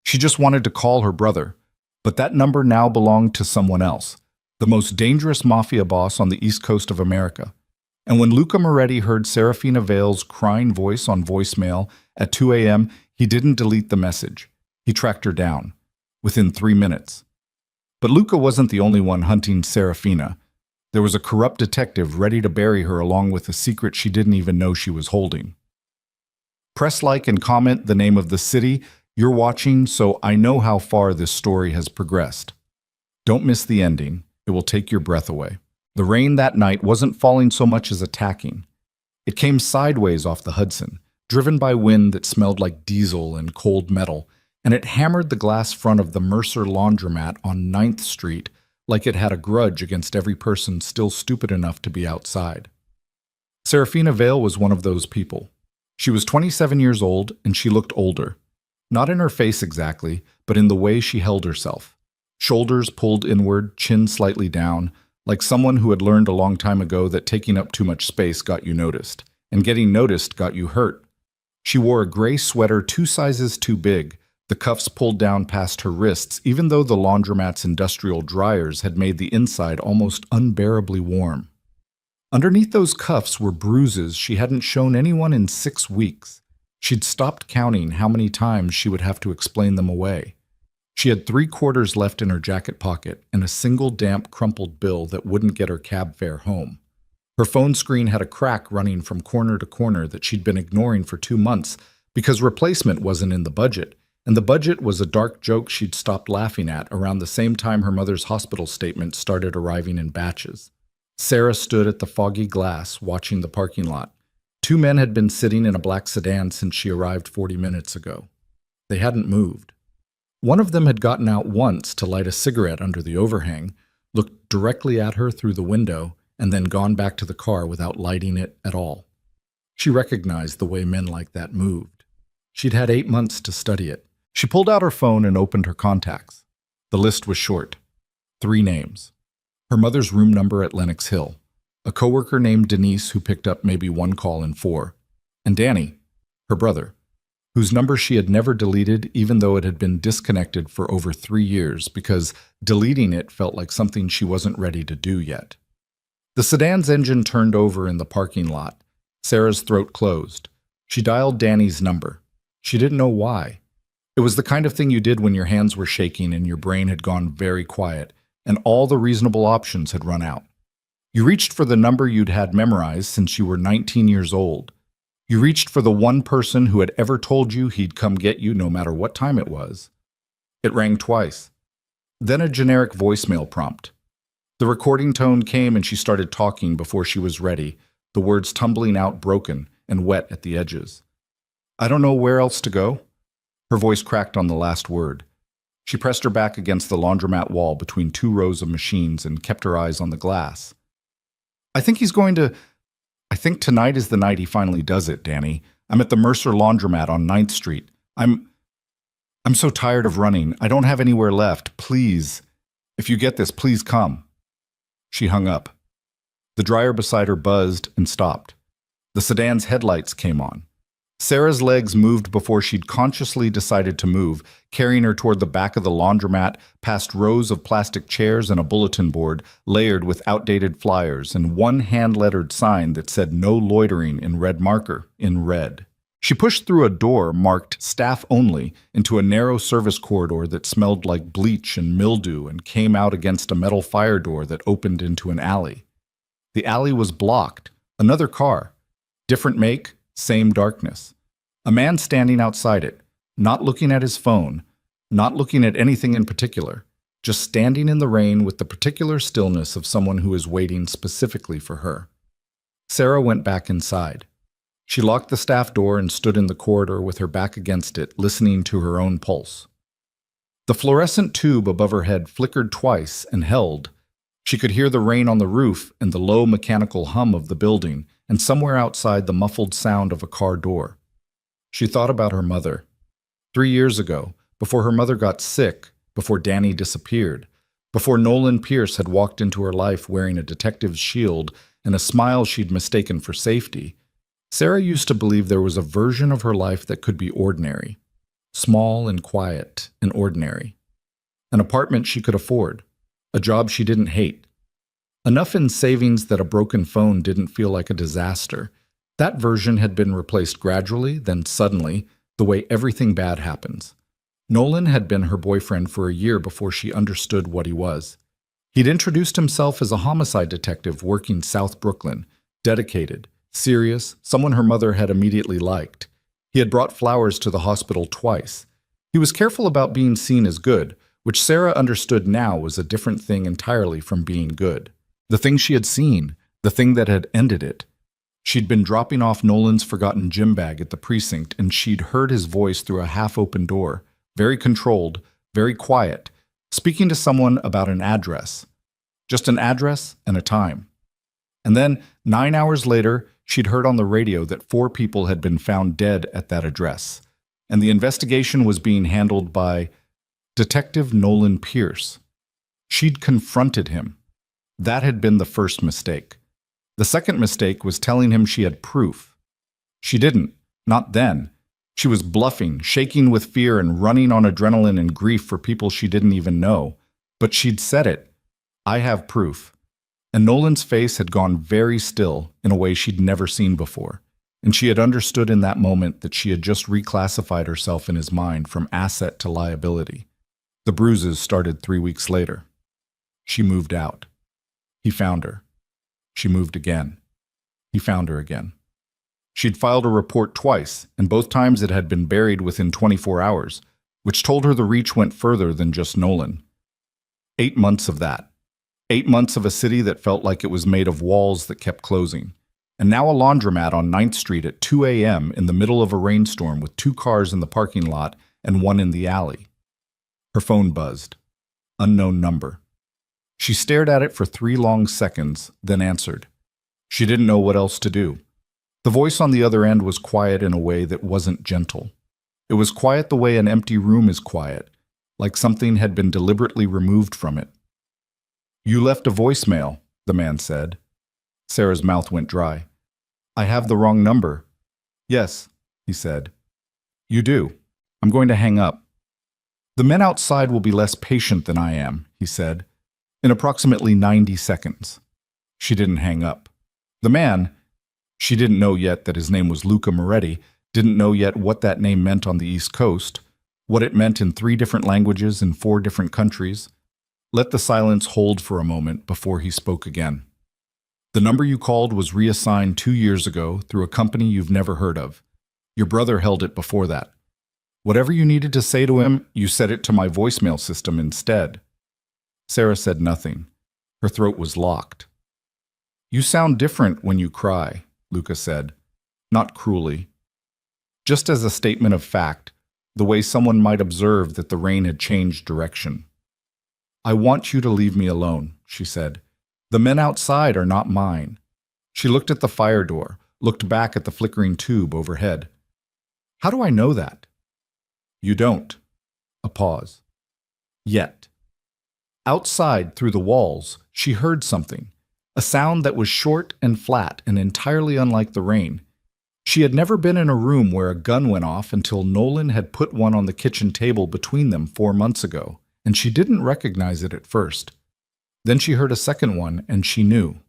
She just wanted to call her brother, but that number now belonged to someone else, the most dangerous mafia boss on the East Coast of America. And when Luca Moretti heard Serafina Vale's crying voice on voicemail at 2 a.m., he didn't delete the message. He tracked her down, within 3 minutes. But Luca wasn't the only one hunting Serafina. There was a corrupt detective ready to bury her along with a secret she didn't even know she was holding. Press like and comment the name of the city you're watching so I know how far this story has progressed. Don't miss the ending. It will take your breath away. The rain that night wasn't falling so much as attacking. It came sideways off the Hudson, driven by wind that smelled like diesel and cold metal, and it hammered the glass front of the Mercer laundromat on 9th Street like it had a grudge against every person still stupid enough to be outside. Serafina Vale was one of those people. She was 27 years old, and she looked older. Not in her face exactly, but in the way she held herself. Shoulders pulled inward, chin slightly down, like someone who had learned a long time ago that taking up too much space got you noticed, and getting noticed got you hurt. She wore a gray sweater 2 sizes too big, the cuffs pulled down past her wrists, even though the laundromat's industrial dryers had made the inside almost unbearably warm. Underneath those cuffs were bruises she hadn't shown anyone in 6 weeks. She'd stopped counting how many times she would have to explain them away. She had 3 quarters left in her jacket pocket and a single damp, crumpled bill that wouldn't get her cab fare home. Her phone screen had a crack running from corner to corner that she'd been ignoring for 2 months because replacement wasn't in the budget, and the budget was a dark joke she'd stopped laughing at around the same time her mother's hospital statement started arriving in batches. Sarah stood at the foggy glass, watching the parking lot. 2 men had been sitting in a black sedan since she arrived 40 minutes ago. They hadn't moved. One of them had gotten out once to light a cigarette under the overhang, looked directly at her through the window, and then gone back to the car without lighting it at all. She recognized the way men like that moved. She'd had 8 months to study it. She pulled out her phone and opened her contacts. The list was short. 3 names. Her mother's room number at Lenox Hill. A coworker named Denise who picked up maybe 1 call in 4. And Danny, her brother, whose number she had never deleted even though it had been disconnected for over 3 years because deleting it felt like something she wasn't ready to do yet. The sedan's engine turned over in the parking lot. Sarah's throat closed. She dialed Danny's number. She didn't know why. It was the kind of thing you did when your hands were shaking and your brain had gone very quiet and all the reasonable options had run out. You reached for the number you'd had memorized since you were 19 years old. You reached for the one person who had ever told you he'd come get you no matter what time it was. It rang twice. Then a generic voicemail prompt. The recording tone came and she started talking before she was ready, the words tumbling out broken and wet at the edges. I don't know where else to go. Her voice cracked on the last word. She pressed her back against the laundromat wall between 2 rows of machines and kept her eyes on the glass. I think tonight is the night he finally does it, Danny. I'm at the Mercer laundromat on 9th Street. I'm so tired of running. I don't have anywhere left. Please. If you get this, please come. She hung up. The dryer beside her buzzed and stopped. The sedan's headlights came on. Sarah's legs moved before she'd consciously decided to move, carrying her toward the back of the laundromat, past rows of plastic chairs and a bulletin board layered with outdated flyers and 1 hand-lettered sign that said no loitering in red marker in red. She pushed through a door marked staff only into a narrow service corridor that smelled like bleach and mildew and came out against a metal fire door that opened into an alley. The alley was blocked. Another car. Different make, same darkness. A man standing outside it, not looking at his phone, not looking at anything in particular, just standing in the rain with the particular stillness of someone who is waiting specifically for her. Sarah went back inside. She locked the staff door and stood in the corridor with her back against it, listening to her own pulse. The fluorescent tube above her head flickered twice and held. She could hear the rain on the roof and the low mechanical hum of the building, and somewhere outside the muffled sound of a car door. She thought about her mother. 3 years ago, before her mother got sick, before Danny disappeared, before Nolan Pierce had walked into her life wearing a detective's shield and a smile she'd mistaken for safety, Sarah used to believe there was a version of her life that could be ordinary. small and quiet and ordinary. An apartment she could afford, a job she didn't hate. Enough in savings that a broken phone didn't feel like a disaster. That version had been replaced gradually, then suddenly, the way everything bad happens. Nolan had been her boyfriend for a year before she understood what he was. He'd introduced himself as a homicide detective working South Brooklyn, dedicated, serious, someone her mother had immediately liked. He had brought flowers to the hospital twice. He was careful about being seen as good, which Sarah understood now was a different thing entirely from being good. The thing she had seen, the thing that had ended it. She'd been dropping off Nolan's forgotten gym bag at the precinct, and she'd heard his voice through a half-open door, very controlled, very quiet, speaking to someone about an address. Just an address and a time. And then, 9 hours later, she'd heard on the radio that 4 people had been found dead at that address, and the investigation was being handled by Detective Nolan Pierce. She'd confronted him. That had been the first mistake. The second mistake was telling him she had proof. She didn't, not then. She was bluffing, shaking with fear and running on adrenaline and grief for people she didn't even know. But she'd said it. I have proof. And Nolan's face had gone very still in a way she'd never seen before. And she had understood in that moment that she had just reclassified herself in his mind from asset to liability. The bruises started 3 weeks later. She moved out. He found her. She moved again. He found her again. She'd filed a report twice, and both times it had been buried within 24 hours, which told her the reach went further than just Nolan. 8 months of that. 8 months of a city that felt like it was made of walls that kept closing. And now a laundromat on 9th Street at 2 a.m. in the middle of a rainstorm with 2 cars in the parking lot and 1 in the alley. Her phone buzzed. Unknown number. She stared at it for 3 long seconds, then answered. She didn't know what else to do. The voice on the other end was quiet in a way that wasn't gentle. It was quiet the way an empty room is quiet, like something had been deliberately removed from it. You left a voicemail, the man said. Sarah's mouth went dry. I have the wrong number. Yes, he said. You do. I'm going to hang up. The men outside will be less patient than I am, he said. In approximately 90 seconds. She didn't hang up. The man, she didn't know yet that his name was Luca Moretti, didn't know yet what that name meant on the East Coast, what it meant in 3 different languages in 4 different countries, let the silence hold for a moment before he spoke again. The number you called was reassigned 2 years ago through a company you've never heard of. Your brother held it before that. Whatever you needed to say to him, you said it to my voicemail system instead. Sarah said nothing. Her throat was locked. You sound different when you cry, Luca said. Not cruelly. Just as a statement of fact, the way someone might observe that the rain had changed direction. I want you to leave me alone, she said. The men outside are not mine. She looked at the fire door, looked back at the flickering tube overhead. How do I know that? You don't. A pause. Yet. Outside, through the walls, she heard something, a sound that was short and flat and entirely unlike the rain. She had never been in a room where a gun went off until Nolan had put one on the kitchen table between them 4 months ago, and she didn't recognize it at first. Then she heard a second one, and she knew.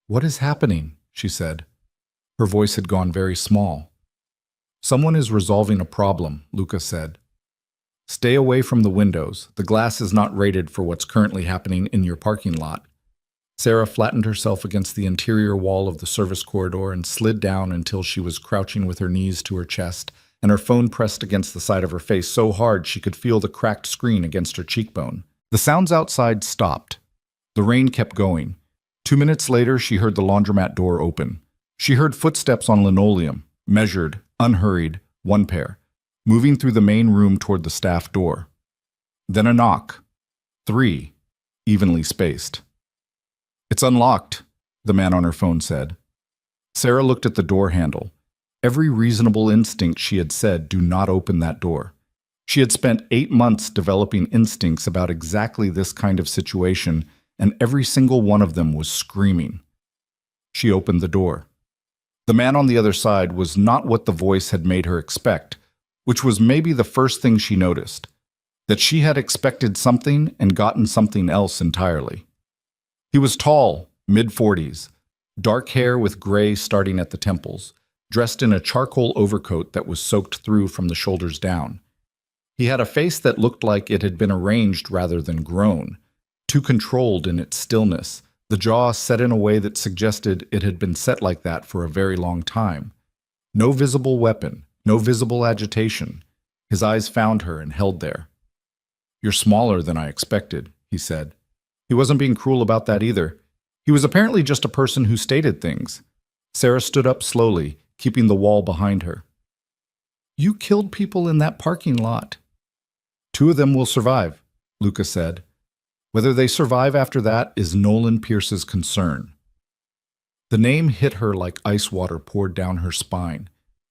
What is happening? She said. Her voice had gone very small. Someone is resolving a problem, Luca said. Stay away from the windows. The glass is not rated for what's currently happening in your parking lot. Sarah flattened herself against the interior wall of the service corridor and slid down until she was crouching with her knees to her chest and her phone pressed against the side of her face so hard she could feel the cracked screen against her cheekbone. The sounds outside stopped. The rain kept going. 2 minutes later, she heard the laundromat door open. She heard footsteps on linoleum, measured, unhurried, 1 pair. Moving through the main room toward the staff door. Then a knock. 3, evenly spaced. It's unlocked, the man on her phone said. Sarah looked at the door handle. Every reasonable instinct she had said, do not open that door. She had spent 8 months developing instincts about exactly this kind of situation, and every single one of them was screaming. She opened the door. The man on the other side was not what the voice had made her expect, which was maybe the first thing she noticed, that she had expected something and gotten something else entirely. He was tall, mid-40s, dark hair with gray starting at the temples, dressed in a charcoal overcoat that was soaked through from the shoulders down. He had a face that looked like it had been arranged rather than grown, too controlled in its stillness, the jaw set in a way that suggested it had been set like that for a very long time. No visible weapon, no visible agitation. His eyes found her and held there. "You're smaller than I expected," he said. He wasn't being cruel about that either. He was apparently just a person who stated things. Sarah stood up slowly, keeping the wall behind her. "You killed people in that parking lot." "Two of them will survive," Luca said. "Whether they survive after that is Nolan Pierce's concern." The name hit her like ice water poured down her spine.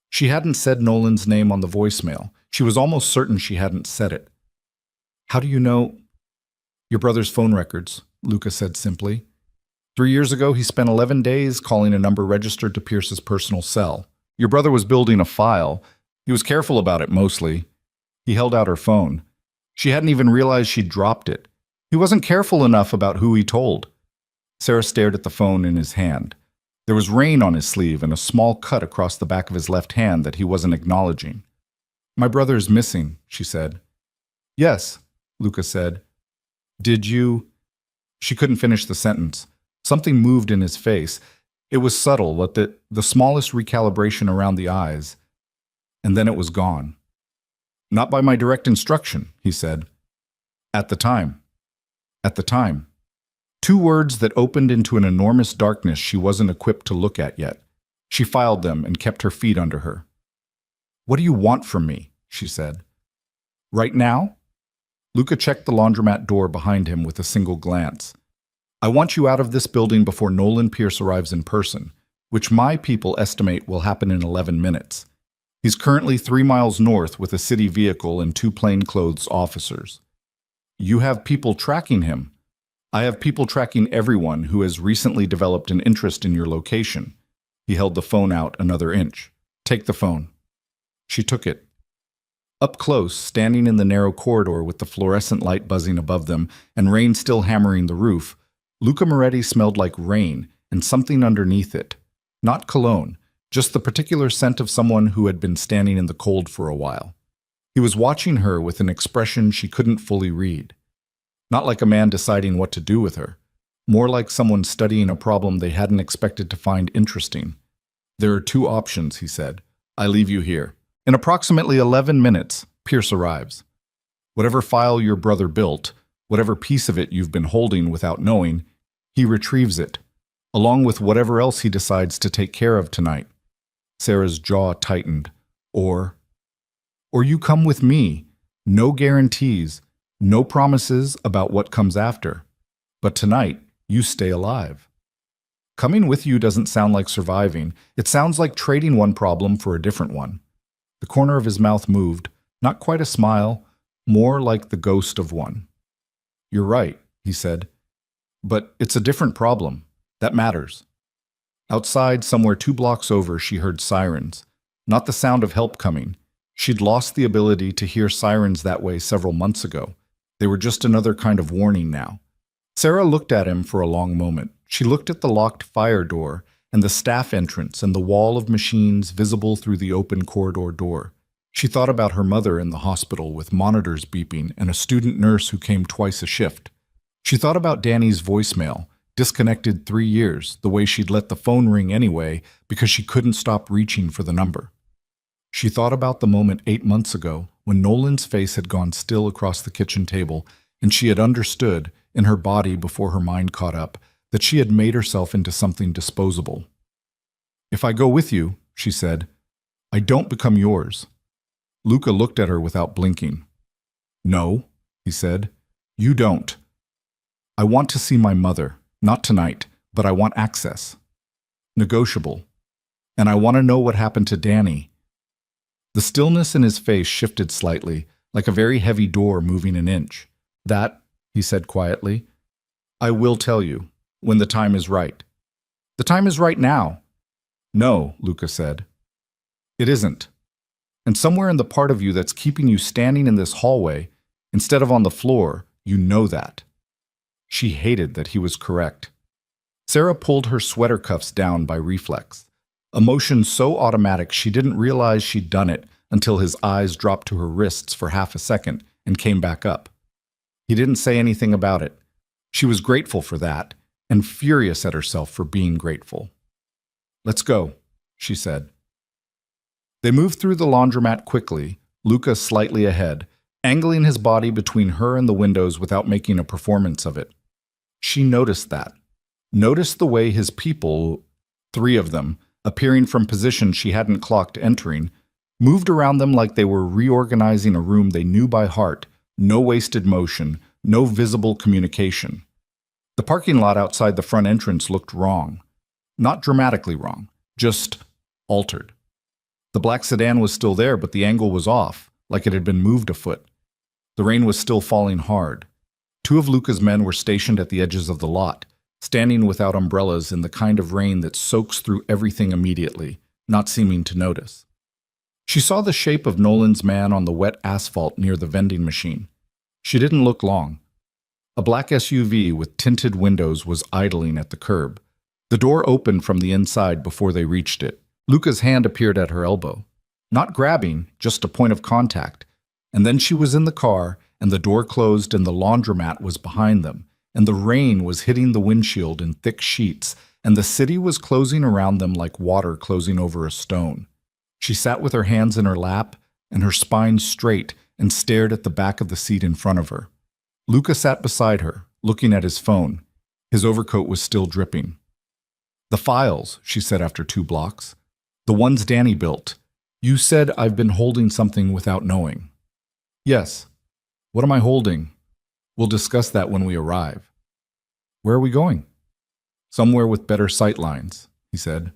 She hadn't said Nolan's name on the voicemail. She was almost certain she hadn't said it. "How do you know?" "Your brother's phone records," Luca said simply. 3 years ago, he spent 11 days calling a number registered to Pierce's personal cell. Your brother was building a file. He was careful about it, mostly. He held out her phone. She hadn't even realized she'd dropped it. He wasn't careful enough about who he told. Sarah stared at the phone in his hand. There was rain on his sleeve and a small cut across the back of his left hand that he wasn't acknowledging. "My brother is missing," she said. "Yes," Luca said. "Did you—" She couldn't finish the sentence. Something moved in his face. It was subtle, but the smallest recalibration around the eyes. And then it was gone. "Not by my direct instruction," he said. "At the time." At the time. Two words that opened into an enormous darkness she wasn't equipped to look at yet. She filed them and kept her feet under her. "What do you want from me?" she said. "Right now?" Luca checked the laundromat door behind him with a single glance. "I want you out of this building before Nolan Pierce arrives in person, which my people estimate will happen in 11 minutes. He's currently 3 miles north with a city vehicle and 2 plainclothes officers. You have people tracking him. I have people tracking everyone who has recently developed an interest in your location." He held the phone out another inch. "Take the phone." She took it. Up close, standing in the narrow corridor with the fluorescent light buzzing above them and rain still hammering the roof, Luca Moretti smelled like rain and something underneath it. Not cologne, just the particular scent of someone who had been standing in the cold for a while. He was watching her with an expression she couldn't fully read. Not like a man deciding what to do with her. More like someone studying a problem they hadn't expected to find interesting. "There are 2 options," he said. "I leave you here. In approximately 11 minutes, Pierce arrives. Whatever file your brother built, whatever piece of it you've been holding without knowing, he retrieves it, along with whatever else he decides to take care of tonight." Sarah's jaw tightened. Or you come with me. No guarantees, no promises about what comes after. But tonight, you stay alive. Coming with you doesn't sound like surviving. It sounds like trading one problem for a different one. The corner of his mouth moved, not quite a smile, more like the ghost of one. "You're right," he said. "But it's a different problem. That matters." Outside, somewhere 2 blocks over, she heard sirens. Not the sound of help coming. She'd lost the ability to hear sirens that way several months ago. They were just another kind of warning now. Sarah looked at him for a long moment. She looked at the locked fire door and the staff entrance and the wall of machines visible through the open corridor door. She thought about her mother in the hospital with monitors beeping and a student nurse who came twice a shift. She thought about Danny's voicemail, disconnected 3 years, the way she'd let the phone ring anyway because she couldn't stop reaching for the number. She thought about the moment 8 months ago when Nolan's face had gone still across the kitchen table and she had understood, in her body before her mind caught up, that she had made herself into something disposable. "If I go with you," she said, "I don't become yours." Luca looked at her without blinking. "No," he said, "you don't. I want to see my mother, not tonight, but I want access. Negotiable. And I want to know what happened to Danny." The stillness in his face shifted slightly, like a very heavy door moving an inch. "That," he said quietly, "I will tell you, when the time is right." "The time is right now." "No," Luca said. "It isn't." And somewhere in the part of you that's keeping you standing in this hallway, instead of on the floor, you know that. She hated that he was correct. Sarah pulled her sweater cuffs down by reflex, a motion so automatic she didn't realize she'd done it until his eyes dropped to her wrists for half a second and came back up. He didn't say anything about it. She was grateful for that, and furious at herself for being grateful. "Let's go," she said. They moved through the laundromat quickly, Luca slightly ahead, angling his body between her and the windows without making a performance of it. She noticed that. Noticed the way his people, 3 of them, appearing from positions she hadn't clocked entering, moved around them like they were reorganizing a room they knew by heart, no wasted motion, no visible communication. The parking lot outside the front entrance looked wrong. Not dramatically wrong, just altered. The black sedan was still there, but the angle was off, like it had been moved a foot. The rain was still falling hard. 2 of Luca's men were stationed at the edges of the lot, standing without umbrellas in the kind of rain that soaks through everything immediately, not seeming to notice. She saw the shape of Nolan's man on the wet asphalt near the vending machine. She didn't look long. A black SUV with tinted windows was idling at the curb. The door opened from the inside before they reached it. Luca's hand appeared at her elbow. Not grabbing, just a point of contact. And then she was in the car, and the door closed and the laundromat was behind them, and the rain was hitting the windshield in thick sheets, and the city was closing around them like water closing over a stone. She sat with her hands in her lap and her spine straight and stared at the back of the seat in front of her. Luca sat beside her, looking at his phone. His overcoat was still dripping. "The files," she said after 2 blocks. "The ones Danny built. You said I've been holding something without knowing." "Yes. What am I holding? We'll discuss that when we arrive." "Where are we going?" "Somewhere with better sight lines," he said.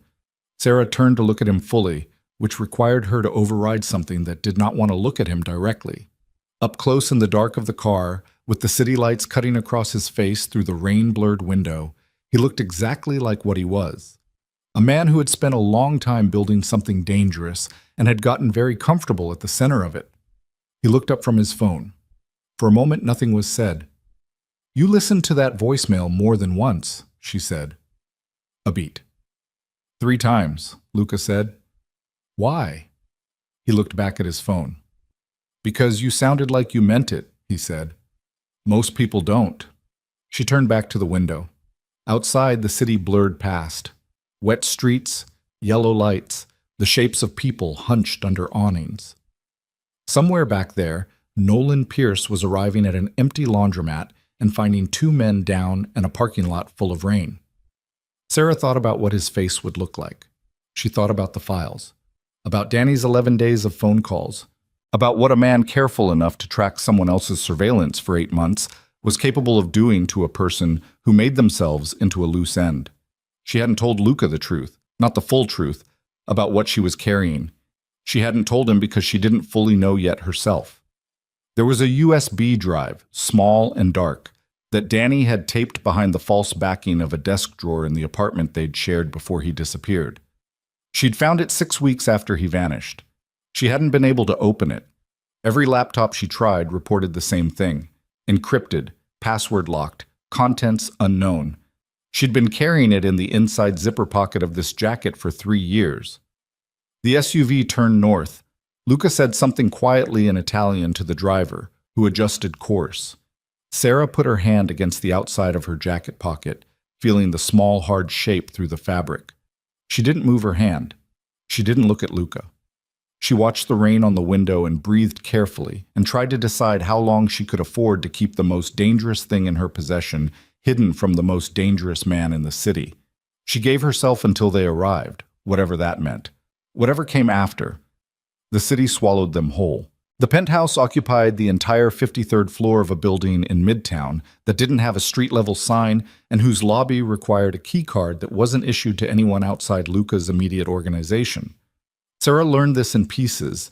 Sarah turned to look at him fully, which required her to override something that did not want to look at him directly. Up close in the dark of the car, with the city lights cutting across his face through the rain-blurred window, he looked exactly like what he was. A man who had spent a long time building something dangerous and had gotten very comfortable at the center of it. He looked up from his phone. For a moment, nothing was said. "You listened to that voicemail more than once," she said. A beat. 3 times, Luca said. "Why?" He looked back at his phone. "Because you sounded like you meant it," he said. "Most people don't." She turned back to the window. Outside, the city blurred past. Wet streets, yellow lights, the shapes of people hunched under awnings. Somewhere back there, Nolan Pierce was arriving at an empty laundromat and finding 2 men down and a parking lot full of rain. Sarah thought about what his face would look like. She thought about the files, about Danny's 11 days of phone calls, about what a man careful enough to track someone else's surveillance for 8 months was capable of doing to a person who made themselves into a loose end. She hadn't told Luca the truth, not the full truth, about what she was carrying. She hadn't told him because she didn't fully know yet herself. There was a USB drive, small and dark, that Danny had taped behind the false backing of a desk drawer in the apartment they'd shared before he disappeared. She'd found it 6 weeks after he vanished. She hadn't been able to open it. Every laptop she tried reported the same thing: encrypted, password locked, contents unknown. She'd been carrying it in the inside zipper pocket of this jacket for 3 years. The SUV turned north. Luca said something quietly in Italian to the driver, who adjusted course. Sarah put her hand against the outside of her jacket pocket, feeling the small, hard shape through the fabric. She didn't move her hand. She didn't look at Luca. She watched the rain on the window and breathed carefully and tried to decide how long she could afford to keep the most dangerous thing in her possession hidden from the most dangerous man in the city. She gave herself until they arrived, whatever that meant. Whatever came after. The city swallowed them whole. The penthouse occupied the entire 53rd floor of a building in Midtown that didn't have a street-level sign and whose lobby required a key card that wasn't issued to anyone outside Luca's immediate organization. Sarah learned this in pieces: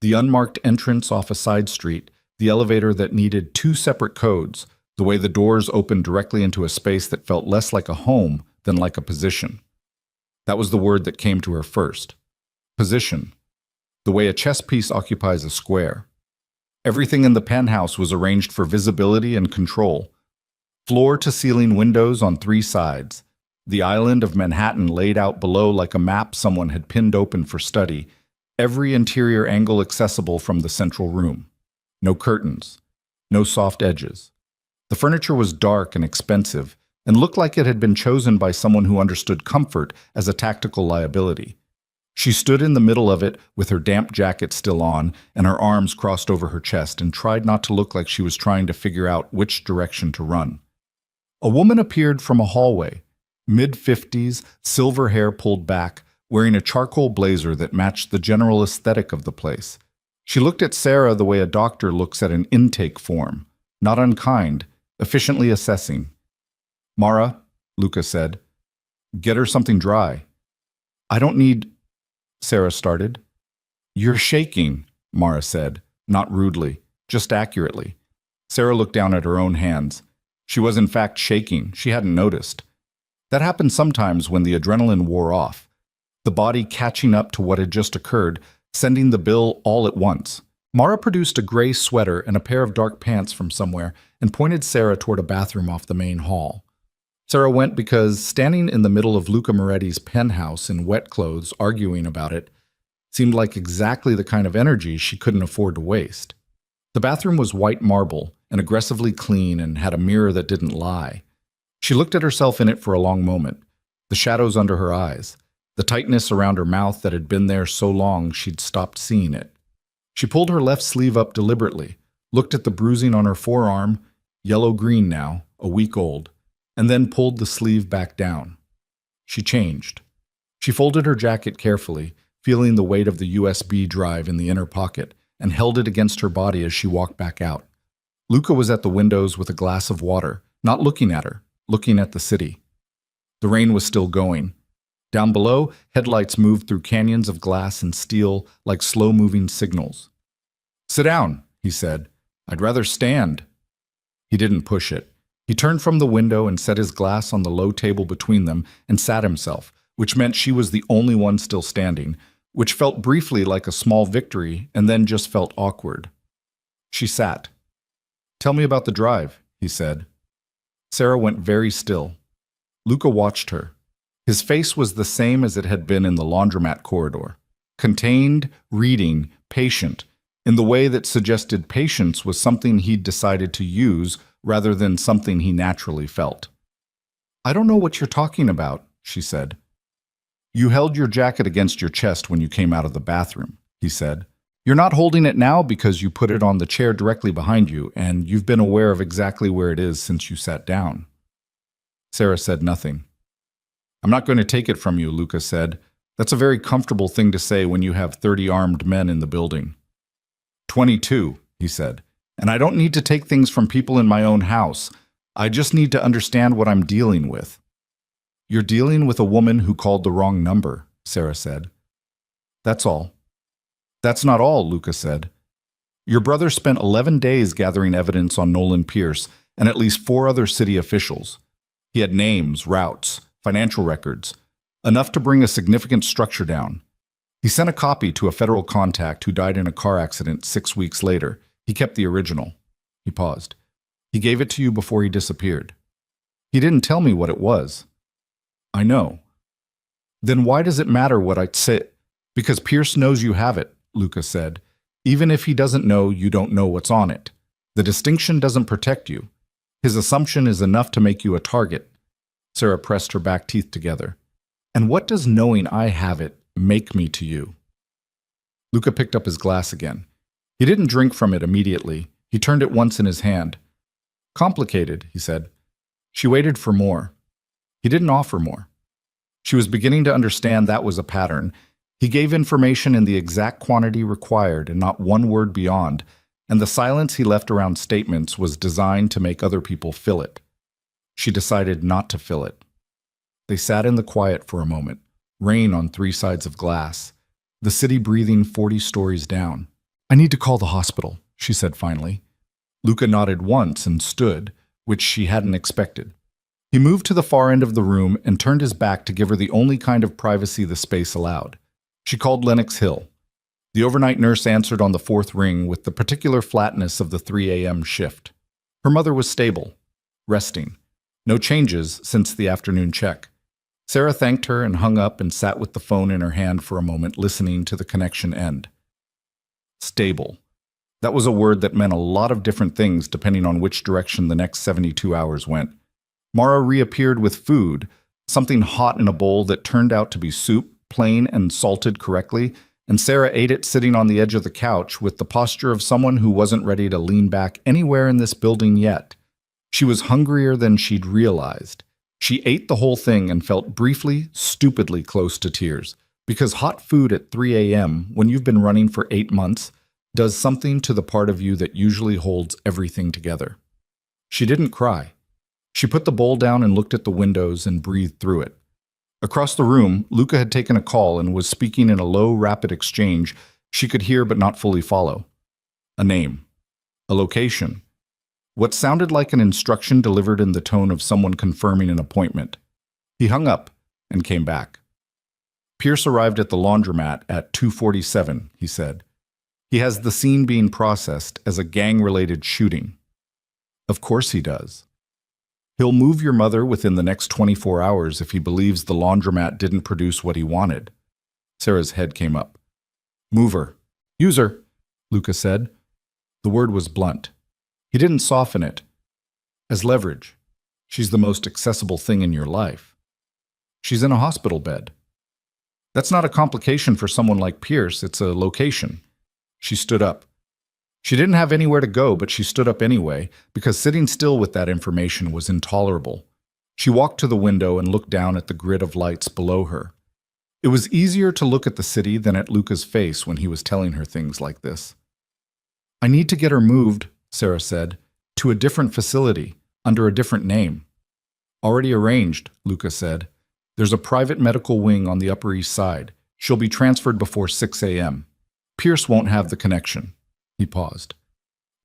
the unmarked entrance off a side street, the elevator that needed 2 separate codes, the way the doors opened directly into a space that felt less like a home than like a position. That was the word that came to her first. Position. the way a chess piece occupies a square. Everything in the penthouse was arranged for visibility and control. Floor-to-ceiling windows on 3 sides. The island of Manhattan laid out below like a map someone had pinned open for study, every interior angle accessible from the central room. No curtains, no soft edges. The furniture was dark and expensive, and looked like it had been chosen by someone who understood comfort as a tactical liability. She stood in the middle of it with her damp jacket still on and her arms crossed over her chest and tried not to look like she was trying to figure out which direction to run. A woman appeared from a hallway, mid-50s, silver hair pulled back, wearing a charcoal blazer that matched the general aesthetic of the place. She looked at Sarah the way a doctor looks at an intake form, not unkind, efficiently assessing. "Mara," Luca said, "get her something dry." "I don't need—" Sarah started. "You're shaking," Mara said, not rudely, just accurately. Sarah looked down at her own hands. She was in fact shaking. She hadn't noticed. That happened sometimes when the adrenaline wore off, the body catching up to what had just occurred, sending the bill all at once. Mara produced a gray sweater and a pair of dark pants from somewhere and pointed Sarah toward a bathroom off the main hall. Sarah went because standing in the middle of Luca Moretti's penthouse in wet clothes, arguing about it, seemed like exactly the kind of energy she couldn't afford to waste. The bathroom was white marble and aggressively clean and had a mirror that didn't lie. She looked at herself in it for a long moment, the shadows under her eyes, the tightness around her mouth that had been there so long she'd stopped seeing it. She pulled her left sleeve up deliberately, looked at the bruising on her forearm, yellow-green now, a week old, and then pulled the sleeve back down. She changed. She folded her jacket carefully, feeling the weight of the USB drive in the inner pocket, and held it against her body as she walked back out. Luca was at the windows with a glass of water, not looking at her, looking at the city. The rain was still going. Down below, headlights moved through canyons of glass and steel like slow-moving signals. "Sit down," he said. "I'd rather stand." He didn't push it. He turned from the window and set his glass on the low table between them and sat himself, which meant she was the only one still standing, which felt briefly like a small victory and then just felt awkward. She sat. "Tell me about the drive," he said. Sarah went very still. Luca watched her. His face was the same as it had been in the laundromat corridor. Contained, reading, patient, in the way that suggested patience was something he'd decided to use rather than something he naturally felt. "I don't know what you're talking about," she said. "You held your jacket against your chest when you came out of the bathroom," he said. "You're not holding it now because you put it on the chair directly behind you, and you've been aware of exactly where it is since you sat down." Sarah said nothing. "I'm not going to take it from you," Luca said. "That's a very comfortable thing to say when you have 30 armed men in the building." 22, he said. "And I don't need to take things from people in my own house. I just need to understand what I'm dealing with." "You're dealing with a woman who called the wrong number," Sarah said. "That's all." "That's not all," Luca said. "Your brother spent 11 days gathering evidence on Nolan Pierce and at least 4 other city officials. He had names, routes, financial records, enough to bring a significant structure down. He sent a copy to a federal contact who died in a car accident 6 weeks later. He kept the original." He paused. "He gave it to you before he disappeared." "He didn't tell me what it was." "I know." "Then why does it matter what I say?" "Because Pierce knows you have it," Luca said. "Even if he doesn't know, you don't know what's on it. The distinction doesn't protect you. His assumption is enough to make you a target." Sarah pressed her back teeth together. "And what does knowing I have it make me to you?" Luca picked up his glass again. He didn't drink from it immediately. He turned it once in his hand. "Complicated," he said. She waited for more. He didn't offer more. She was beginning to understand that was a pattern. He gave information in the exact quantity required and not one word beyond, and the silence he left around statements was designed to make other people fill it. She decided not to fill it. They sat in the quiet for a moment, rain on 3 sides of glass, the city breathing 40 stories down. "I need to call the hospital," she said finally. Luca nodded once and stood, which she hadn't expected. He moved to the far end of the room and turned his back to give her the only kind of privacy the space allowed. She called Lenox Hill. The overnight nurse answered on the fourth ring with the particular flatness of the 3 a.m. shift. Her mother was stable, resting. No changes since the afternoon check. Sarah thanked her and hung up and sat with the phone in her hand for a moment, listening to the connection end. Stable. That was a word that meant a lot of different things depending on which direction the next 72 hours went. Mara reappeared with food, something hot in a bowl that turned out to be soup, plain and salted correctly, and Sarah ate it sitting on the edge of the couch with the posture of someone who wasn't ready to lean back anywhere in this building yet. She was hungrier than she'd realized. She ate the whole thing and felt briefly, stupidly close to tears, because hot food at 3 a.m., when you've been running for 8 months, does something to the part of you that usually holds everything together. She didn't cry. She put the bowl down and looked at the windows and breathed through it. Across the room, Luca had taken a call and was speaking in a low, rapid exchange she could hear but not fully follow. A name. A location. What sounded like an instruction delivered in the tone of someone confirming an appointment. He hung up and came back. Pierce arrived at the laundromat at 2:47, he said. He has the scene being processed as a gang-related shooting. Of course he does. He'll move your mother within the next 24 hours if he believes the laundromat didn't produce what he wanted. Sarah's head came up. Move her. Use her, Luca said. The word was blunt. He didn't soften it. As leverage. She's the most accessible thing in your life. She's in a hospital bed. That's not a complication for someone like Pierce, it's a location. She stood up. She didn't have anywhere to go, but she stood up anyway, because sitting still with that information was intolerable. She walked to the window and looked down at the grid of lights below her. It was easier to look at the city than at Luca's face when he was telling her things like this. I need to get her moved, Sarah said, to a different facility, under a different name. Already arranged, Luca said. There's a private medical wing on the Upper East Side. She'll be transferred before 6 a.m. Pierce won't have the connection. He paused.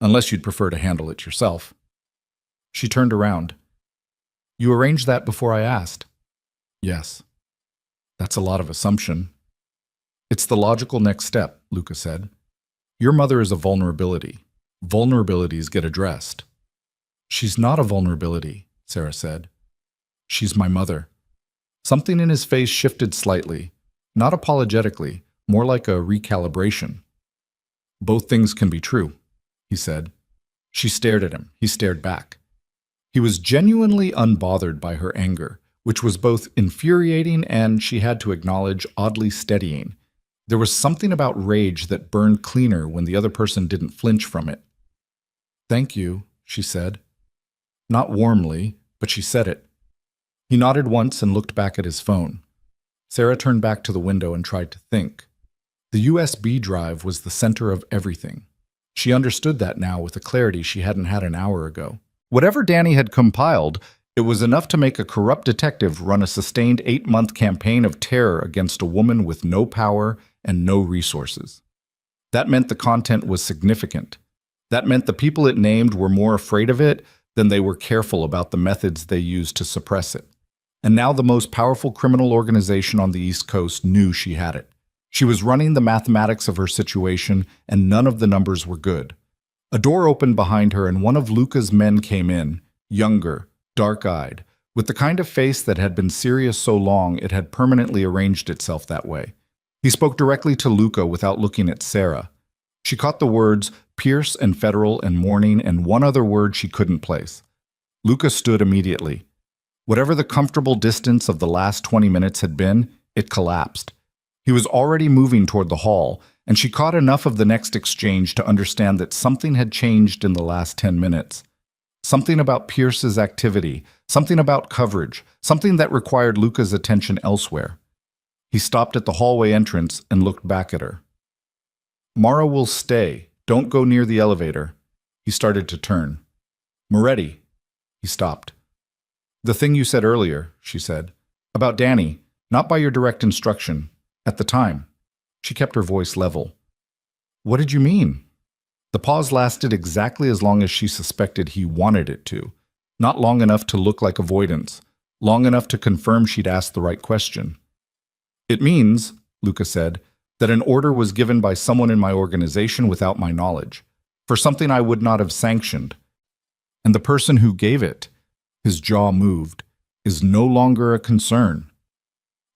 Unless you'd prefer to handle it yourself. She turned around. You arranged that before I asked? Yes. That's a lot of assumption. It's the logical next step, Luca said. Your mother is a vulnerability. Vulnerabilities get addressed. She's not a vulnerability, Sarah said. She's my mother. Something in his face shifted slightly, not apologetically, more like a recalibration. Both things can be true, he said. She stared at him. He stared back. He was genuinely unbothered by her anger, which was both infuriating and, she had to acknowledge, oddly steadying. There was something about rage that burned cleaner when the other person didn't flinch from it. Thank you, she said. Not warmly, but she said it. He nodded once and looked back at his phone. Sarah turned back to the window and tried to think. The USB drive was the center of everything. She understood that now with a clarity she hadn't had an hour ago. Whatever Danny had compiled, it was enough to make a corrupt detective run a sustained 8-month campaign of terror against a woman with no power and no resources. That meant the content was significant. That meant the people it named were more afraid of it than they were careful about the methods they used to suppress it. And now the most powerful criminal organization on the East Coast knew she had it. She was running the mathematics of her situation, and none of the numbers were good. A door opened behind her, and one of Luca's men came in, younger, dark-eyed, with the kind of face that had been serious so long it had permanently arranged itself that way. He spoke directly to Luca without looking at Sarah. She caught the words Pierce and Federal and Morning and one other word she couldn't place. Luca stood immediately. Whatever the comfortable distance of the last 20 minutes had been, it collapsed. He was already moving toward the hall, and she caught enough of the next exchange to understand that something had changed in the last 10 minutes. Something about Pierce's activity, something about coverage, something that required Luca's attention elsewhere. He stopped at the hallway entrance and looked back at her. Mara will stay. Don't go near the elevator. He started to turn. Moretti. He stopped. The thing you said earlier, she said. About Danny, not by your direct instruction. At the time. She kept her voice level. What did you mean? The pause lasted exactly as long as she suspected he wanted it to. Not long enough to look like avoidance. Long enough to confirm she'd asked the right question. It means, Luca said, that an order was given by someone in my organization without my knowledge, for something I would not have sanctioned. And the person who gave it, his jaw moved, is no longer a concern.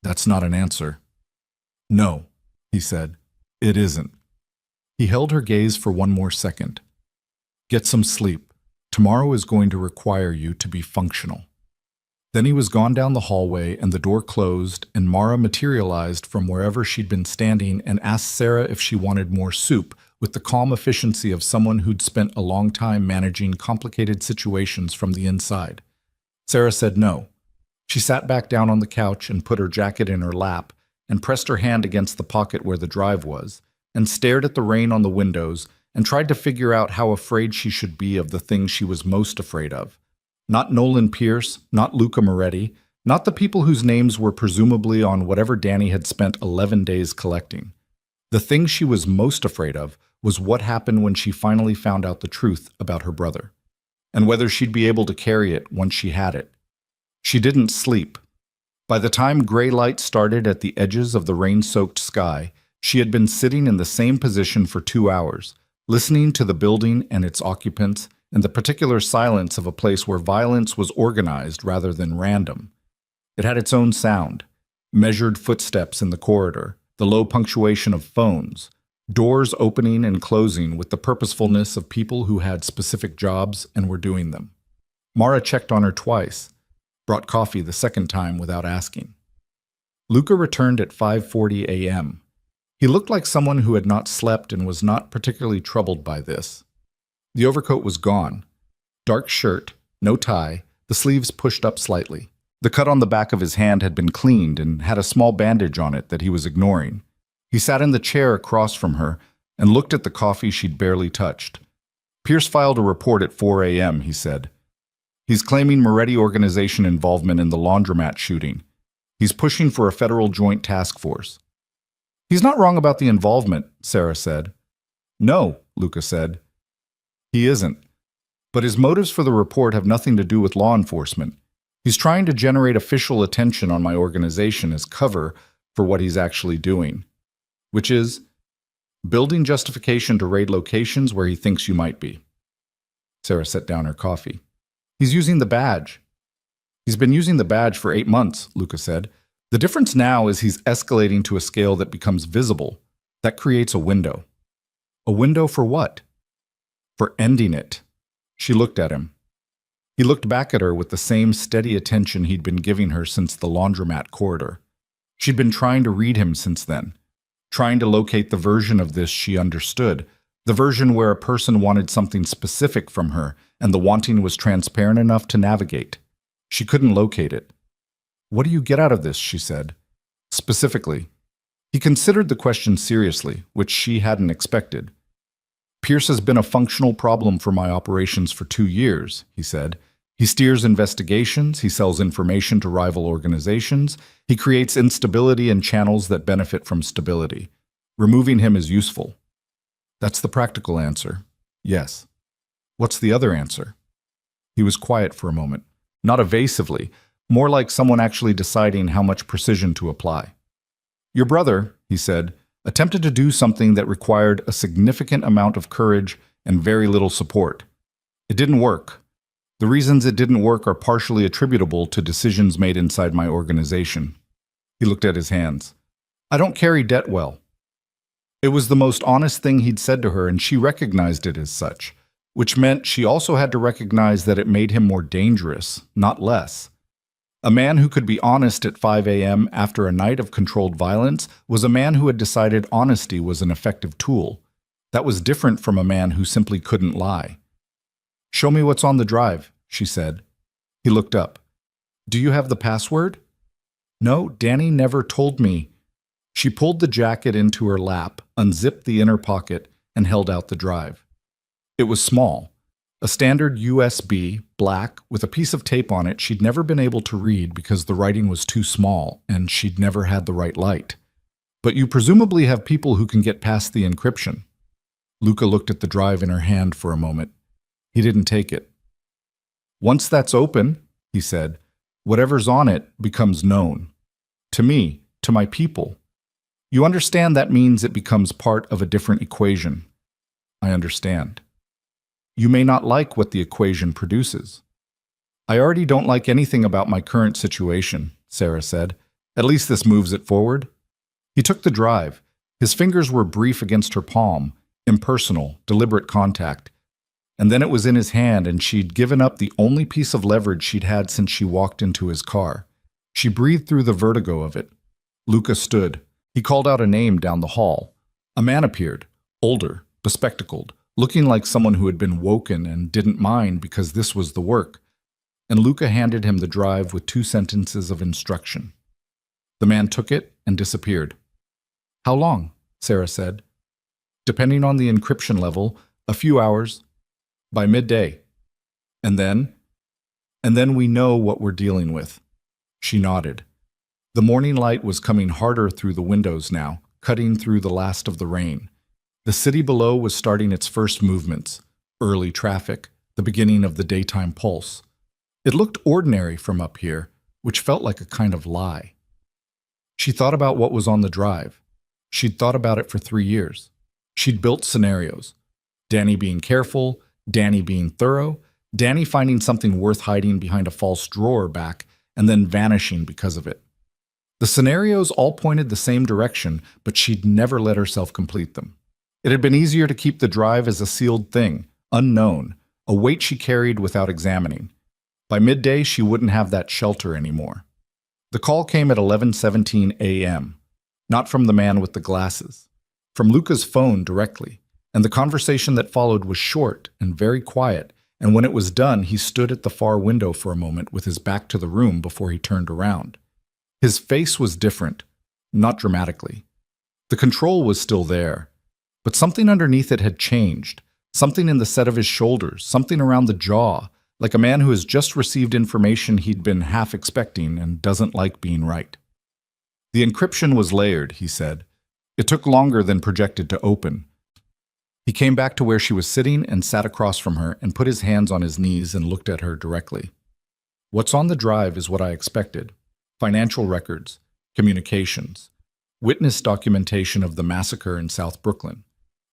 That's not an answer. No, he said, it isn't. He held her gaze for one more second. Get some sleep. Tomorrow is going to require you to be functional. Then he was gone down the hallway and the door closed, and Mara materialized from wherever she'd been standing and asked Sarah if she wanted more soup, with the calm efficiency of someone who'd spent a long time managing complicated situations from the inside. Sarah said no. She sat back down on the couch and put her jacket in her lap and pressed her hand against the pocket where the drive was, and stared at the rain on the windows and tried to figure out how afraid she should be of the thing she was most afraid of. Not Nolan Pierce, not Luca Moretti, not the people whose names were presumably on whatever Danny had spent 11 days collecting. The thing she was most afraid of was what happened when she finally found out the truth about her brother, and whether she'd be able to carry it once she had it. She didn't sleep. By the time gray light started at the edges of the rain-soaked sky, she had been sitting in the same position for 2 hours, listening to the building and its occupants, and the particular silence of a place where violence was organized rather than random. It had its own sound, measured footsteps in the corridor, the low punctuation of phones, doors opening and closing with the purposefulness of people who had specific jobs and were doing them. Mara checked on her twice, brought coffee the second time without asking. Luca returned at 5:40 a.m. He looked like someone who had not slept and was not particularly troubled by this. The overcoat was gone. Dark shirt, no tie, the sleeves pushed up slightly. The cut on the back of his hand had been cleaned and had a small bandage on it that he was ignoring. He sat in the chair across from her and looked at the coffee she'd barely touched. Pierce filed a report at 4 a.m., he said. He's claiming Moretti organization involvement in the laundromat shooting. He's pushing for a federal joint task force. He's not wrong about the involvement, Sarah said. No, Luca said. He isn't. But his motives for the report have nothing to do with law enforcement. He's trying to generate official attention on my organization as cover for what he's actually doing, which is building justification to raid locations where he thinks you might be. Sarah set down her coffee. He's using the badge. He's been using the badge for 8 months, Luca said. The difference now is he's escalating to a scale that becomes visible. That creates a window. A window for what? For ending it. She looked at him. He looked back at her with the same steady attention he'd been giving her since the laundromat corridor. She'd been trying to read him since then, trying to locate the version of this she understood, the version where a person wanted something specific from her and the wanting was transparent enough to navigate. She couldn't locate it. What do you get out of this, she said. Specifically. He considered the question seriously, which she hadn't expected. Pierce has been a functional problem for my operations for 2 years, he said. He steers investigations, he sells information to rival organizations, he creates instability in channels that benefit from stability. Removing him is useful. That's the practical answer. Yes. What's the other answer? He was quiet for a moment, not evasively, more like someone actually deciding how much precision to apply. Your brother, he said, attempted to do something that required a significant amount of courage and very little support. It didn't work. The reasons it didn't work are partially attributable to decisions made inside my organization. He looked at his hands. I don't carry debt well. It was the most honest thing he'd said to her, and she recognized it as such, which meant she also had to recognize that it made him more dangerous, not less. A man who could be honest at 5 a.m. after a night of controlled violence was a man who had decided honesty was an effective tool. That was different from a man who simply couldn't lie. Show me what's on the drive, she said. He looked up. Do you have the password? No, Danny never told me. She pulled the jacket into her lap, unzipped the inner pocket, and held out the drive. It was small. A standard USB, black, with a piece of tape on it she'd never been able to read because the writing was too small and she'd never had the right light. But you presumably have people who can get past the encryption. Luca looked at the drive in her hand for a moment. He didn't take it. Once that's open, he said, whatever's on it becomes known. To me, to my people. You understand that means it becomes part of a different equation. I understand. You may not like what the equation produces. I already don't like anything about my current situation, Sarah said. At least this moves it forward. He took the drive. His fingers were brief against her palm, impersonal, deliberate contact. And then it was in his hand, and she'd given up the only piece of leverage she'd had since she walked into his car. She breathed through the vertigo of it. Luca stood. He called out a name down the hall. A man appeared, older, bespectacled, looking like someone who had been woken and didn't mind because this was the work. And Luca handed him the drive with 2 sentences of instruction. The man took it and disappeared. How long? Sarah said. Depending on the encryption level, a few hours. By midday. And then we know what we're dealing with. She nodded. The morning light was coming harder through the windows now, cutting through the last of the rain. The city below was starting its first movements, early traffic, the beginning of the daytime pulse. It looked ordinary from up here, which felt like a kind of lie. She thought about what was on the drive. She'd thought about it for 3 years. She'd built scenarios. Danny being careful, Danny being thorough, Danny finding something worth hiding behind a false drawer back and then vanishing because of it. The scenarios all pointed the same direction, but she'd never let herself complete them. It had been easier to keep the drive as a sealed thing, unknown, a weight she carried without examining. By midday, she wouldn't have that shelter anymore. The call came at 11:17 a.m., not from the man with the glasses, from Luca's phone directly, and the conversation that followed was short and very quiet, and when it was done, he stood at the far window for a moment with his back to the room before he turned around. His face was different, not dramatically. The control was still there, but something underneath it had changed, something in the set of his shoulders, something around the jaw, like a man who has just received information he'd been half expecting and doesn't like being right. The encryption was layered, he said. It took longer than projected to open. He came back to where she was sitting and sat across from her and put his hands on his knees and looked at her directly. What's on the drive is what I expected. Financial records, communications, witness documentation of the massacre in South Brooklyn,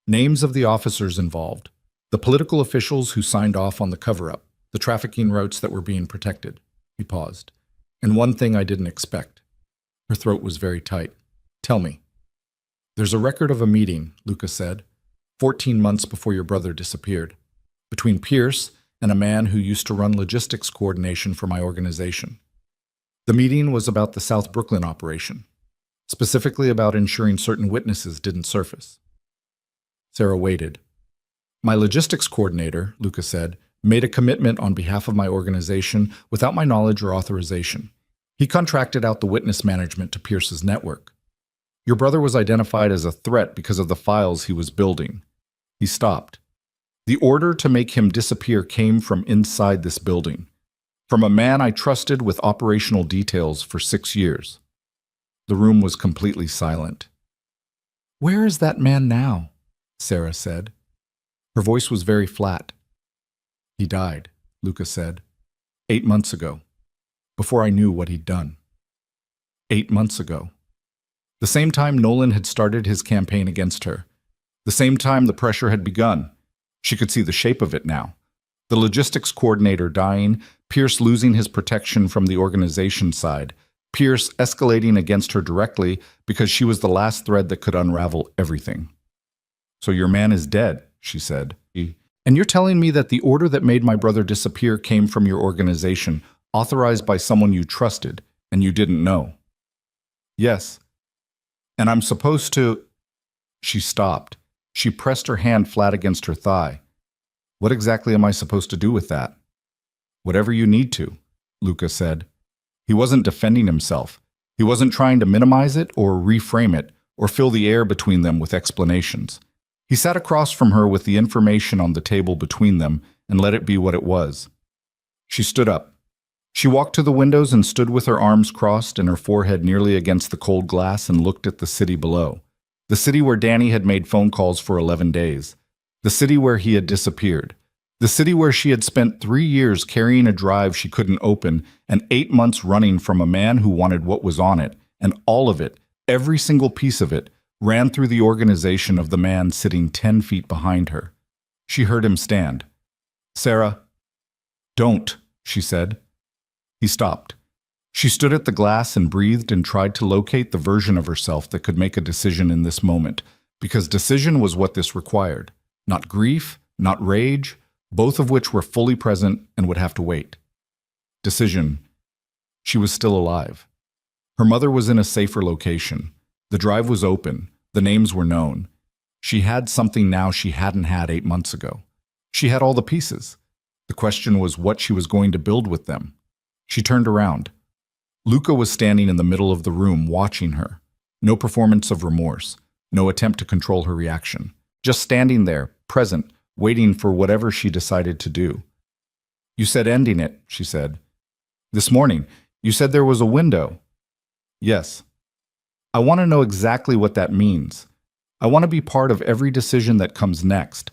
names of the officers involved, the political officials who signed off on the cover-up, the trafficking routes that were being protected. He paused. And one thing I didn't expect. Her throat was very tight. Tell me. There's a record of a meeting, Luca said, 14 months before your brother disappeared, between Pierce and a man who used to run logistics coordination for my organization. The meeting was about the South Brooklyn operation, specifically about ensuring certain witnesses didn't surface. Sarah waited. My logistics coordinator, Luca said, made a commitment on behalf of my organization without my knowledge or authorization. He contracted out the witness management to Pierce's network. Your brother was identified as a threat because of the files he was building. He stopped. The order to make him disappear came from inside this building, from a man I trusted with operational details for 6 years. The room was completely silent. Where is that man now? Sarah said. Her voice was very flat. He died, Luca said, 8 months ago, before I knew what he'd done. 8 months ago. The same time Nolan had started his campaign against her. The same time the pressure had begun. She could see the shape of it now. The logistics coordinator dying, Pierce losing his protection from the organization side, Pierce escalating against her directly because she was the last thread that could unravel everything. So your man is dead, she said. And you're telling me that the order that made my brother disappear came from your organization, authorized by someone you trusted, and you didn't know? Yes. And I'm supposed to... She stopped. She pressed her hand flat against her thigh. What exactly am I supposed to do with that? Whatever you need to, Luca said. He wasn't defending himself. He wasn't trying to minimize it or reframe it or fill the air between them with explanations. He sat across from her with the information on the table between them and let it be what it was. She stood up. She walked to the windows and stood with her arms crossed and her forehead nearly against the cold glass and looked at the city below. The city where Danny had made phone calls for 11 days. The city where he had disappeared. The city where she had spent 3 years carrying a drive she couldn't open and 8 months running from a man who wanted what was on it, and all of it, Every single piece of it ran through the organization of the man sitting 10 feet behind her. She heard him stand. "Sarah, don't," she said. He stopped. She stood at the glass and breathed and tried to locate the version of herself that could make a decision in this moment, because decision was what this required. Not grief, not rage, both of which were fully present and would have to wait. Decision. She was still alive. Her mother was in a safer location. The drive was open. The names were known. She had something now she hadn't had 8 months ago. She had all the pieces. The question was what she was going to build with them. She turned around. Luca was standing in the middle of the room watching her. No performance of remorse. No attempt to control her reaction. Just standing there, present, waiting for whatever she decided to do. "You said ending it," she said. "This morning, you said there was a window." "Yes." "I want to know exactly what that means. I want to be part of every decision that comes next.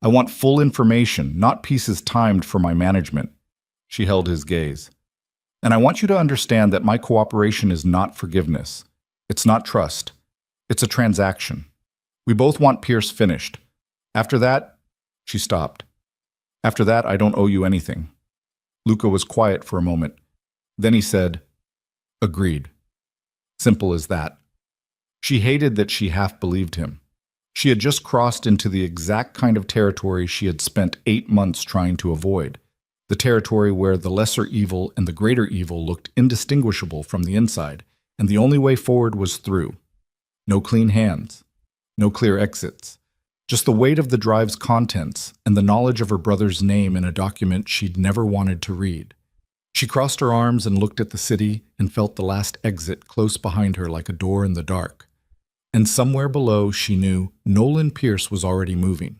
I want full information, not pieces timed for my management." She held his gaze. "And I want you to understand that my cooperation is not forgiveness. It's not trust. It's a transaction. We both want Pierce finished. After that," she stopped. "After that, I don't owe you anything." Luca was quiet for a moment. Then he said, "Agreed." Simple as that. She hated that she half believed him. She had just crossed into the exact kind of territory she had spent 8 months trying to avoid. The territory where the lesser evil and the greater evil looked indistinguishable from the inside, and the only way forward was through. No clean hands. No clear exits. Just the weight of the drive's contents and the knowledge of her brother's name in a document she'd never wanted to read. She crossed her arms and looked at the city and felt the last exit close behind her like a door in the dark. And somewhere below, she knew Nolan Pierce was already moving,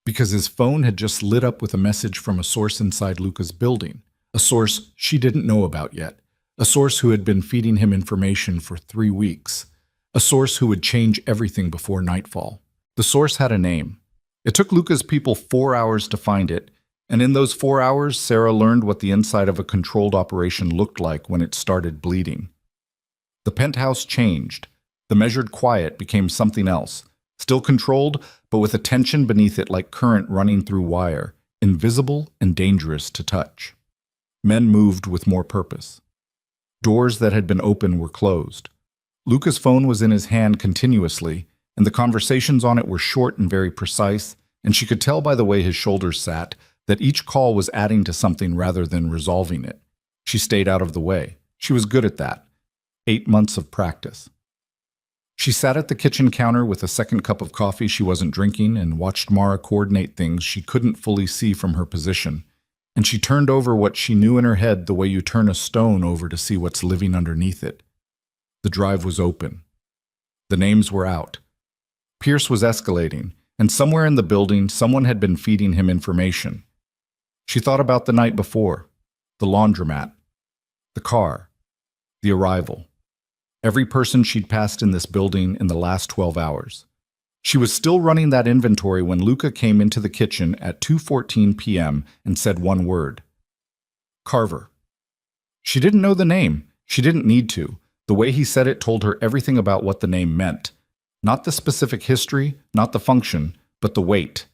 because his phone had just lit up with a message from a source inside Luca's building, a source she didn't know about yet, a source who had been feeding him information for 3 weeks, a source who would change everything before nightfall. The source had a name. It took Luca's people 4 hours to find it, and in those 4 hours, Sarah learned what the inside of a controlled operation looked like when it started bleeding. The penthouse changed. The measured quiet became something else, still controlled, but with a tension beneath it like current running through wire, invisible and dangerous to touch. Men moved with more purpose. Doors that had been open were closed. Luca's phone was in his hand continuously, and the conversations on it were short and very precise, and she could tell by the way his shoulders sat that each call was adding to something rather than resolving it. She stayed out of the way. She was good at that. 8 months of practice. She sat at the kitchen counter with a second cup of coffee she wasn't drinking and watched Mara coordinate things she couldn't fully see from her position, and she turned over what she knew in her head the way you turn a stone over to see what's living underneath it. The drive was open. The names were out. Pierce was escalating, and somewhere in the building someone had been feeding him information. She thought about the night before, the laundromat, the car, the arrival. Every person she'd passed in this building in the last 12 hours. She was still running that inventory when Luca came into the kitchen at 2:14 p.m. and said one word. Carver. She didn't know the name. She didn't need to. The way he said it told her everything about what the name meant. Not the specific history, not the function, but the weight.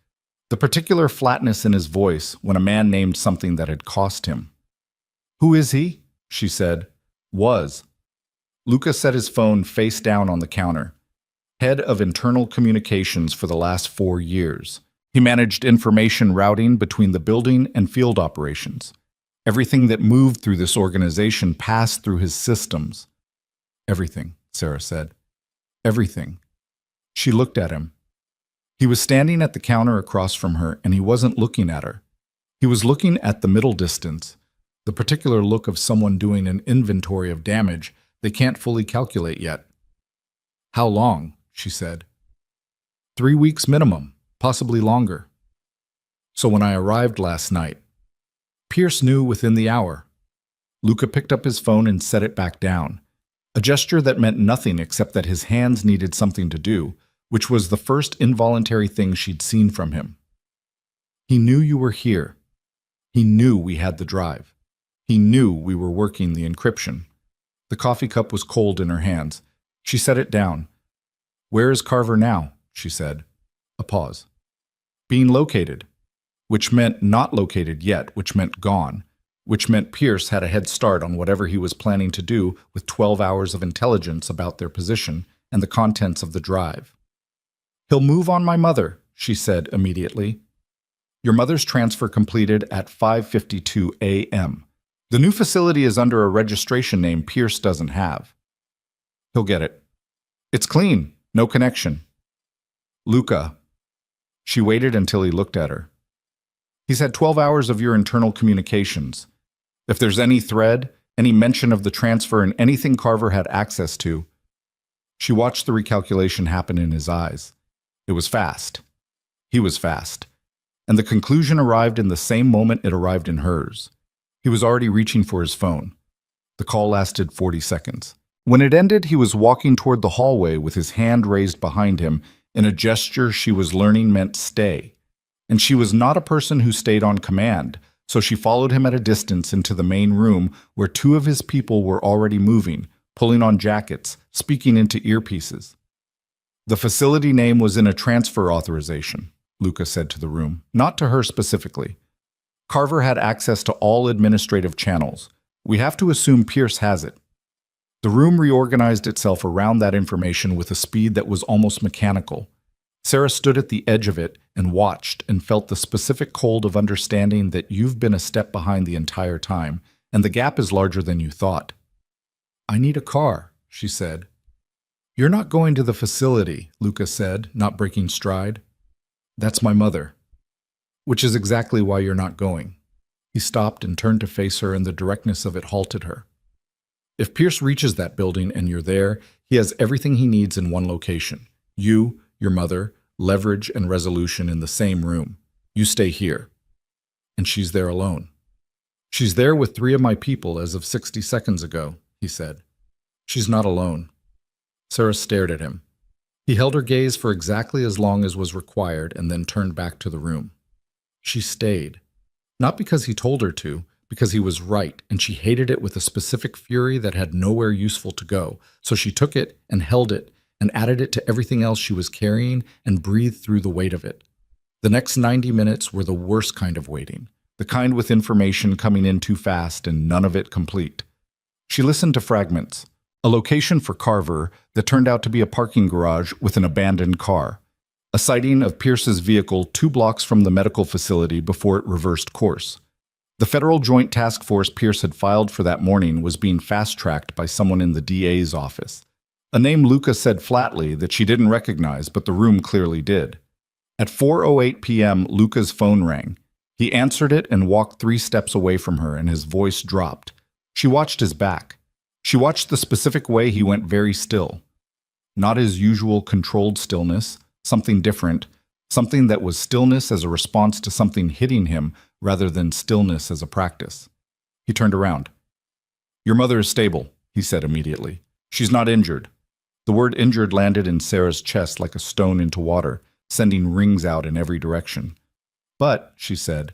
The particular flatness in his voice when a man named something that had cost him. "Who is he?" she said. "Was." Luca set his phone face down on the counter. Head of internal communications for the last 4 years. He managed information routing between the building and field operations. Everything that moved through this organization passed through his systems. "Everything," Sarah said. "Everything." She looked at him. He was standing at the counter across from her, and he wasn't looking at her. He was looking at the middle distance, the particular look of someone doing an inventory of damage they can't fully calculate yet. "How long?" she said. 3 weeks minimum, possibly longer. So when I arrived last night, Pierce knew within the hour. Luca picked up his phone and set it back down, a gesture that meant nothing except that his hands needed something to do, which was the first involuntary thing she'd seen from him. "He knew you were here. He knew we had the drive. He knew we were working the encryption." The coffee cup was cold in her hands. She set it down. Where is Carver now? She said. A pause. Being located, which meant not located yet, which meant gone, which meant Pierce had a head start on whatever he was planning to do with 12 hours of intelligence about their position and the contents of the drive. He'll move on my mother, she said immediately. Your mother's transfer completed at 5:52 a.m. The new facility is under a registration name Pierce doesn't have. He'll get it. It's clean, no connection. Luca. She waited until he looked at her. He's had 12 hours of your internal communications. If there's any thread, any mention of the transfer and anything Carver had access to. She watched the recalculation happen in his eyes. It was fast. He was fast. And the conclusion arrived in the same moment it arrived in hers. He was already reaching for his phone. The call lasted 40 seconds. When it ended, he was walking toward the hallway with his hand raised behind him in a gesture she was learning meant stay. And she was not a person who stayed on command, so she followed him at a distance into the main room where two of his people were already moving, pulling on jackets, speaking into earpieces. The facility name was in a transfer authorization, Luca said to the room, not to her specifically. Carver had access to all administrative channels. We have to assume Pierce has it. The room reorganized itself around that information with a speed that was almost mechanical. Sarah stood at the edge of it and watched and felt the specific cold of understanding that you've been a step behind the entire time, and the gap is larger than you thought. I need a car, she said. You're not going to the facility, Luca said, not breaking stride. That's my mother. Which is exactly why you're not going. He stopped and turned to face her, and the directness of it halted her. If Pierce reaches that building and you're there, he has everything he needs in one location. You, your mother, leverage and resolution in the same room. You stay here. And she's there alone. She's there with 3 of my people as of 60 seconds ago, he said. She's not alone. Sarah stared at him. He held her gaze for exactly as long as was required and then turned back to the room. She stayed. Not because he told her to, because he was right, and she hated it with a specific fury that had nowhere useful to go, so she took it and held it and added it to everything else she was carrying and breathed through the weight of it. The next 90 minutes were the worst kind of waiting, the kind with information coming in too fast and none of it complete. She listened to fragments, a location for Carver that turned out to be a parking garage with an abandoned car, a sighting of Pierce's vehicle 2 blocks from the medical facility before it reversed course. The federal joint task force Pierce had filed for that morning was being fast-tracked by someone in the DA's office. A name Luca said flatly that she didn't recognize, but the room clearly did. At 4:08 p.m., Luca's phone rang. He answered it and walked 3 steps away from her, and his voice dropped. She watched his back. She watched the specific way he went very still. Not his usual controlled stillness, something different, something that was stillness as a response to something hitting him rather than stillness as a practice. He turned around. Your mother is stable, he said immediately. She's not injured. The word injured landed in Sarah's chest like a stone into water, sending rings out in every direction. But, she said,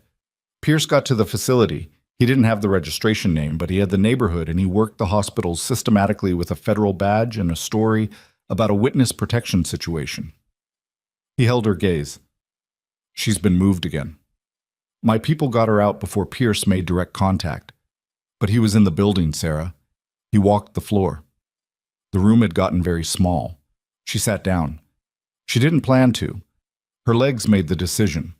Pierce got to the facility. He didn't have the registration name, but he had the neighborhood, and he worked the hospitals systematically with a federal badge and a story about a witness protection situation. He held her gaze. She's been moved again. My people got her out before Pierce made direct contact. But he was in the building, Sarah. He walked the floor. The room had gotten very small. She sat down. She didn't plan to. Her legs made the decision.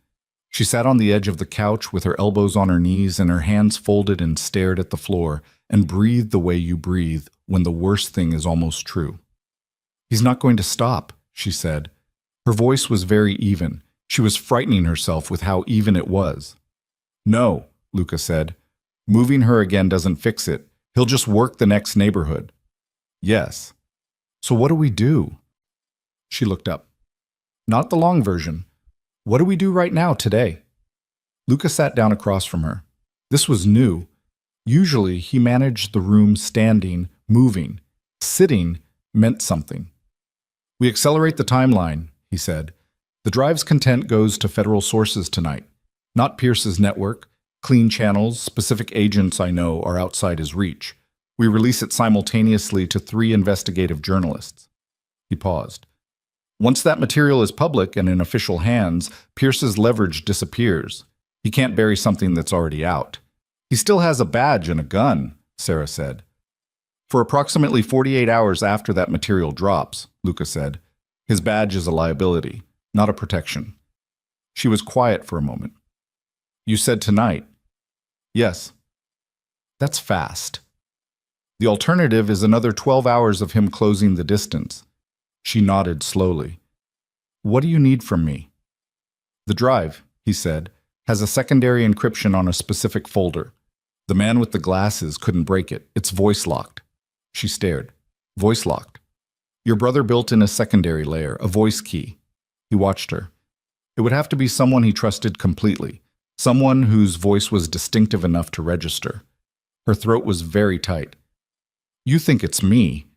She sat on the edge of the couch with her elbows on her knees and her hands folded and stared at the floor and breathed the way you breathe when the worst thing is almost true. He's not going to stop, she said. Her voice was very even. She was frightening herself with how even it was. No, Luca said. Moving her again doesn't fix it. He'll just work the next neighborhood. Yes. So what do we do? She looked up. Not the long version. What do we do right now, today? Luca sat down across from her. This was new. Usually he managed the room standing, moving. Sitting meant something. We accelerate the timeline, he said. The drive's content goes to federal sources tonight. Not Pierce's network. Clean channels, specific agents I know are outside his reach. We release it simultaneously to 3 investigative journalists. He paused. Once that material is public and in official hands, Pierce's leverage disappears. He can't bury something that's already out. He still has a badge and a gun, Sarah said. For approximately 48 hours after that material drops, Luca said, his badge is a liability, not a protection. She was quiet for a moment. You said tonight. Yes. That's fast. The alternative is another 12 hours of him closing the distance. She nodded slowly. What do you need from me? The drive, he said, has a secondary encryption on a specific folder. The man with the glasses couldn't break it. It's voice-locked. She stared. Voice-locked. Your brother built in a secondary layer, a voice key. He watched her. It would have to be someone he trusted completely, someone whose voice was distinctive enough to register. Her throat was very tight. You think it's me.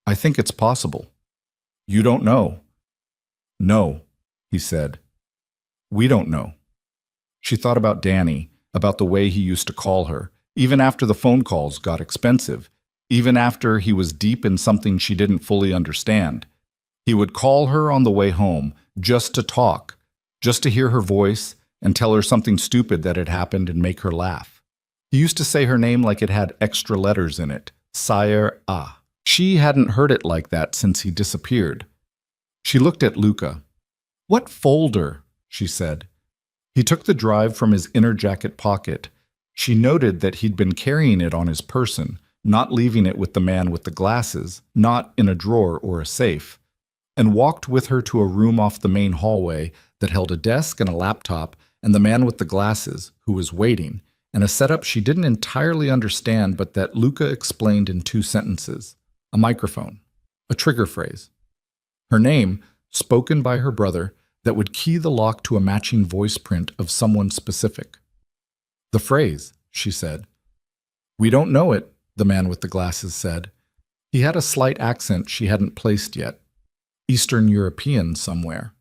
I think it's possible. You don't know. No, he said. We don't know. She thought about Danny, about the way he used to call her, even after the phone calls got expensive, even after he was deep in something she didn't fully understand. He would call her on the way home, just to talk, just to hear her voice and tell her something stupid that had happened and make her laugh. He used to say her name like it had extra letters in it, Sire Ah. She hadn't heard it like that since he disappeared. She looked at Luca. What folder? She said. He took the drive from his inner jacket pocket. She noted that he'd been carrying it on his person, not leaving it with the man with the glasses, not in a drawer or a safe, and walked with her to a room off the main hallway that held a desk and a laptop and the man with the glasses, who was waiting, and a setup she didn't entirely understand but that Luca explained in 2 sentences. A microphone, a trigger phrase. Her name, spoken by her brother, that would key the lock to a matching voice print of someone specific. The phrase, she said. We don't know it, the man with the glasses said. He had a slight accent she hadn't placed yet. Eastern European somewhere.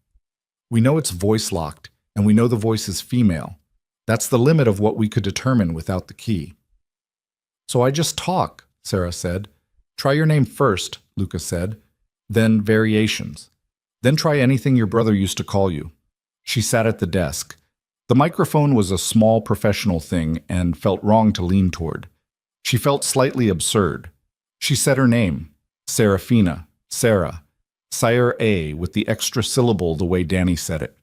We know it's voice-locked, and we know the voice is female. That's the limit of what we could determine without the key. So I just talk, Sarah said. Try your name first, Luca said. Then variations. Then try anything your brother used to call you. She sat at the desk. The microphone was a small professional thing and felt wrong to lean toward. She felt slightly absurd. She said her name, Serafina, Sarah, Sire A with the extra syllable the way Danny said it.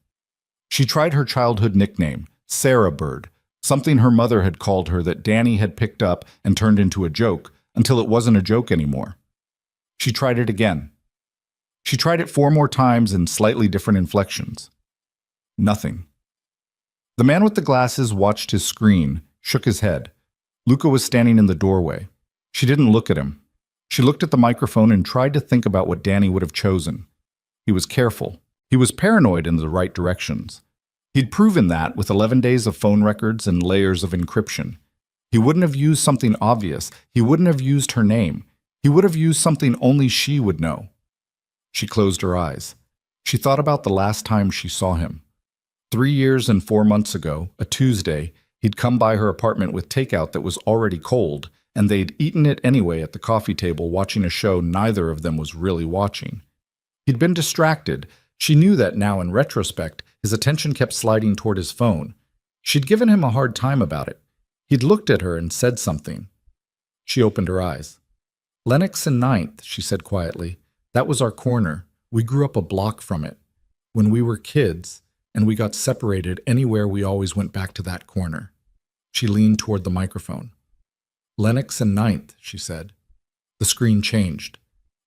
She tried her childhood nickname, Sarah Bird, something her mother had called her that Danny had picked up and turned into a joke until it wasn't a joke anymore. She tried it again. She tried it 4 more times in slightly different inflections. Nothing. The man with the glasses watched his screen, shook his head. Luca was standing in the doorway. She didn't look at him. She looked at the microphone and tried to think about what Danny would have chosen. He was careful. He was paranoid in the right directions. He'd proven that with 11 days of phone records and layers of encryption. He wouldn't have used something obvious. He wouldn't have used her name. He would have used something only she would know. She closed her eyes. She thought about the last time she saw him. 3 years and 4 months ago, a Tuesday, he'd come by her apartment with takeout that was already cold, and they'd eaten it anyway at the coffee table watching a show neither of them was really watching. He'd been distracted. She knew that now in retrospect, his attention kept sliding toward his phone. She'd given him a hard time about it. He'd looked at her and said something. She opened her eyes. Lenox and Ninth, she said quietly. That was our corner. We grew up a block from it. When we were kids, and we got separated anywhere, we always went back to that corner. She leaned toward the microphone. Lenox and Ninth, she said. The screen changed.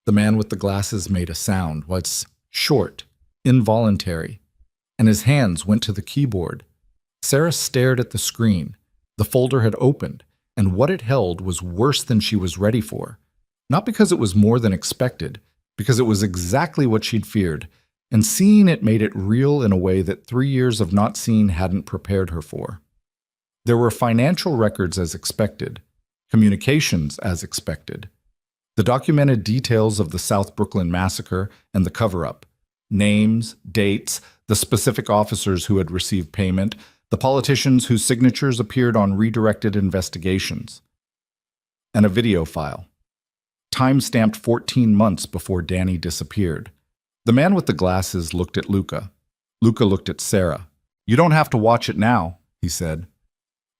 The man with the glasses made a sound, was short, involuntary, and his hands went to the keyboard. Sarah stared at the screen. The folder had opened, and what it held was worse than she was ready for. Not because it was more than expected, because it was exactly what she'd feared, and seeing it made it real in a way that 3 years of not seeing hadn't prepared her for. There were financial records as expected, communications as expected, the documented details of the South Brooklyn massacre and the cover-up, names, dates, the specific officers who had received payment, the politicians whose signatures appeared on redirected investigations. and a video file. Time-stamped 14 months before Danny disappeared. The man with the glasses looked at Luca. Luca looked at Sarah. "You don't have to watch it now," he said.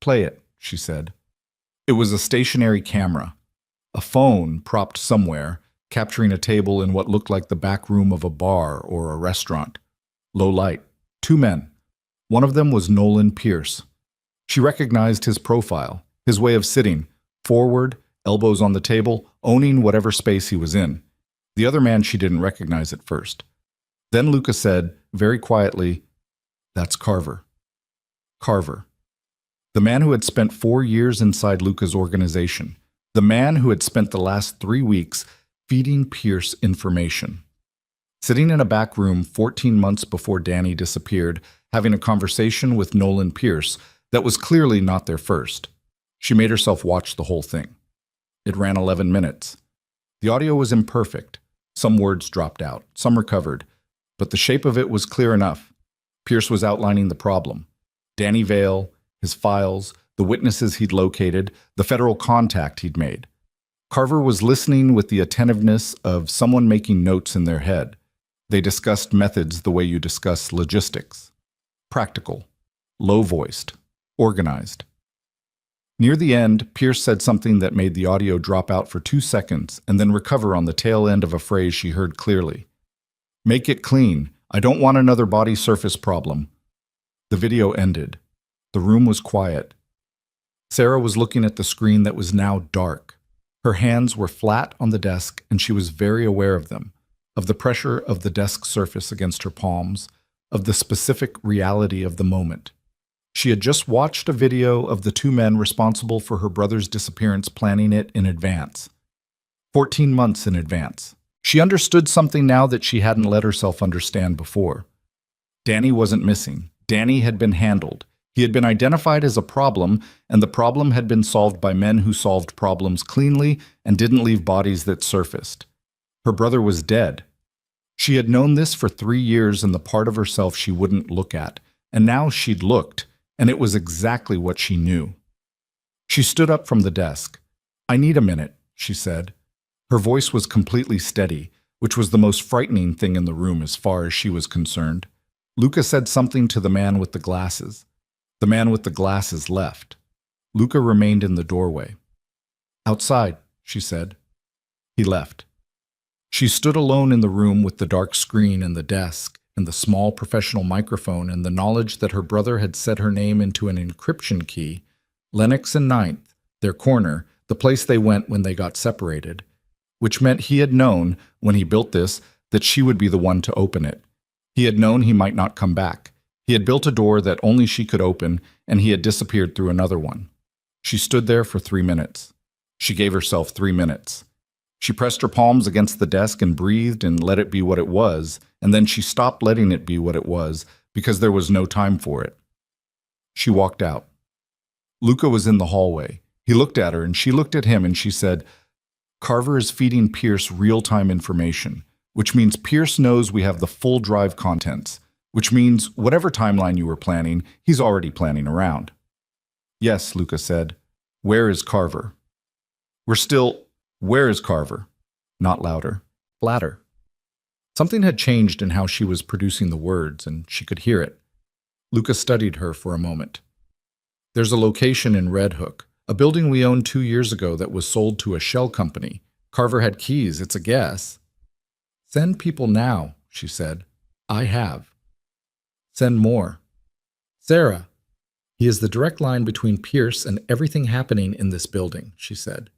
"Play it," she said. It was a stationary camera. A phone propped somewhere, capturing a table in what looked like the back room of a bar or a restaurant. Low light. 2 men. One of them was Nolan Pierce. She recognized his profile, his way of sitting, forward, elbows on the table, owning whatever space he was in. The other man she didn't recognize at first. Then Luca said, very quietly, "That's Carver." Carver. The man who had spent 4 years inside Luca's organization. The man who had spent the last 3 weeks feeding Pierce information. Sitting in a back room 14 months before Danny disappeared, having a conversation with Nolan Pierce that was clearly not their first. She made herself watch the whole thing. It ran 11 minutes. The audio was imperfect. Some words dropped out, some recovered, but the shape of it was clear enough. Pierce was outlining the problem. Danny Vale, his files, the witnesses he'd located, the federal contact he'd made. Carver was listening with the attentiveness of someone making notes in their head. They discussed methods the way you discuss logistics. Practical, low-voiced, organized. Near the end, Pierce said something that made the audio drop out for 2 seconds and then recover on the tail end of a phrase she heard clearly. "Make it clean. I don't want another body surface problem." The video ended. The room was quiet. Sarah was looking at the screen that was now dark. Her hands were flat on the desk, and she was very aware of them, of the pressure of the desk surface against her palms, of the specific reality of the moment. She had just watched a video of the 2 men responsible for her brother's disappearance planning it in advance. 14 months in advance. She understood something now that she hadn't let herself understand before. Danny wasn't missing. Danny had been handled. He had been identified as a problem, and the problem had been solved by men who solved problems cleanly and didn't leave bodies that surfaced. Her brother was dead. She had known this for 3 years in the part of herself she wouldn't look at, and now she'd looked, and it was exactly what she knew. She stood up from the desk. "I need a minute," she said. Her voice was completely steady, which was the most frightening thing in the room as far as she was concerned. Luca said something to the man with the glasses. The man with the glasses left. Luca remained in the doorway. "Outside," she said. He left. She stood alone in the room with the dark screen and the desk and the small professional microphone and the knowledge that her brother had set her name into an encryption key. Lennox and Ninth, their corner, the place they went when they got separated, which meant he had known, when he built this, that she would be the one to open it. He had known he might not come back. He had built a door that only she could open, and he had disappeared through another one. She stood there for 3 minutes. She gave herself 3 minutes. She pressed her palms against the desk and breathed and let it be what it was, and then she stopped letting it be what it was because there was no time for it. She walked out. Luca was in the hallway. He looked at her and she looked at him and she said, "Carver is feeding Pierce real-time information, which means Pierce knows we have the full drive contents, which means whatever timeline you were planning, he's already planning around." "Yes," Luca said. "Where is Carver?" Where is Carver?" Not louder, flatter. Something had changed in how she was producing the words, and she could hear it. Luca studied her for a moment. "There's a location in Red Hook, a building we owned 2 years ago that was sold to a shell company. Carver had keys, it's a guess." "Send people now," she said. "I have." "Send more." "Sarah." "He is the direct line between Pierce and everything happening in this building," she said.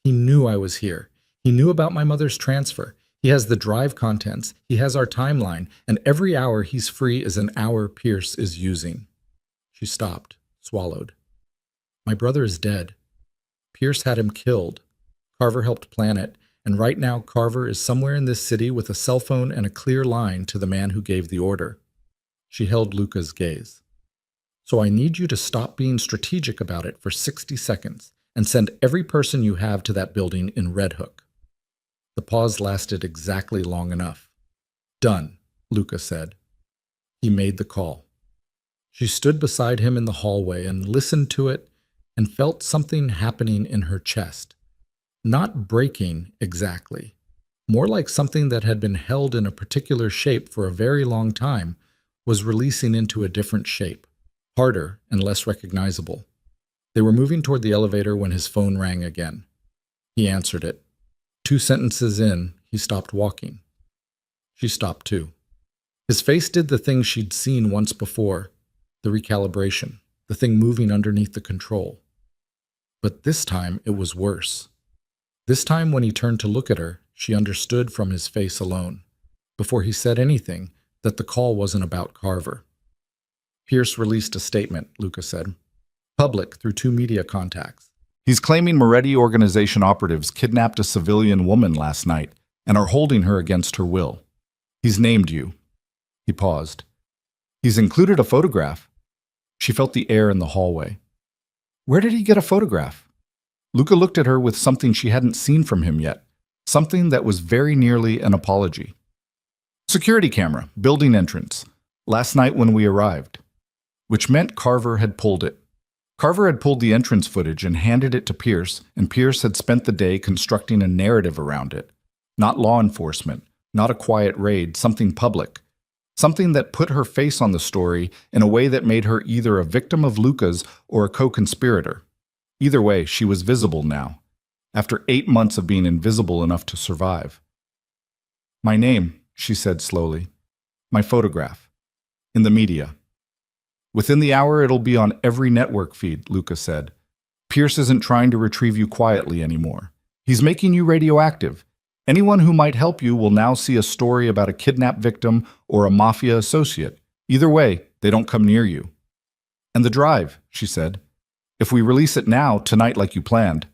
"He knew I was here. He knew about my mother's transfer. He has the drive contents. He has our timeline. And every hour he's free is an hour Pierce is using." She stopped, swallowed. "My brother is dead. Pierce had him killed. Carver helped plan it. And right now Carver is somewhere in this city with a cell phone and a clear line to the man who gave the order." She held Luca's gaze. "So I need you to stop being strategic about it for 60 seconds. And send every person you have to that building in Red Hook." The pause lasted exactly long enough. "Done," Luca said. He made the call. She stood beside him in the hallway and listened to it and felt something happening in her chest, Not breaking exactly. More like something that had been held in a particular shape for a very long time was releasing into a different shape, harder and less recognizable. They were moving toward the elevator when his phone rang again. He answered it. 2 sentences in, he stopped walking. She stopped too. His face did the thing she'd seen once before, the recalibration, the thing moving underneath the control. But this time it was worse. This time when he turned to look at her, she understood from his face alone, before he said anything, that the call wasn't about Carver. Pierce released a statement, Luca said. Public through 2 media contacts. He's claiming Moretti organization operatives kidnapped a civilian woman last night and are holding her against her will. He's named you. He paused. He's included a photograph. She felt the air in the hallway. Where did he get a photograph? Luca looked at her with something she hadn't seen from him yet, something that was very nearly an apology. Security camera, building entrance, last night when we arrived. Which meant Carver had pulled it. Carver had pulled the entrance footage and handed it to Pierce, and Pierce had spent the day constructing a narrative around it. Not law enforcement, not a quiet raid, something public. Something that put her face on the story in a way that made her either a victim of Luca's or a co-conspirator. Either way, she was visible now, after 8 months of being invisible enough to survive. My name, she said slowly. My photograph. In the media. Within the hour, it'll be on every network feed, Luca said. Pierce isn't trying to retrieve you quietly anymore. He's making you radioactive. Anyone who might help you will now see a story about a kidnapped victim or a Mafia associate. Either way, they don't come near you. And the drive, she said. If we release it now, tonight like you planned,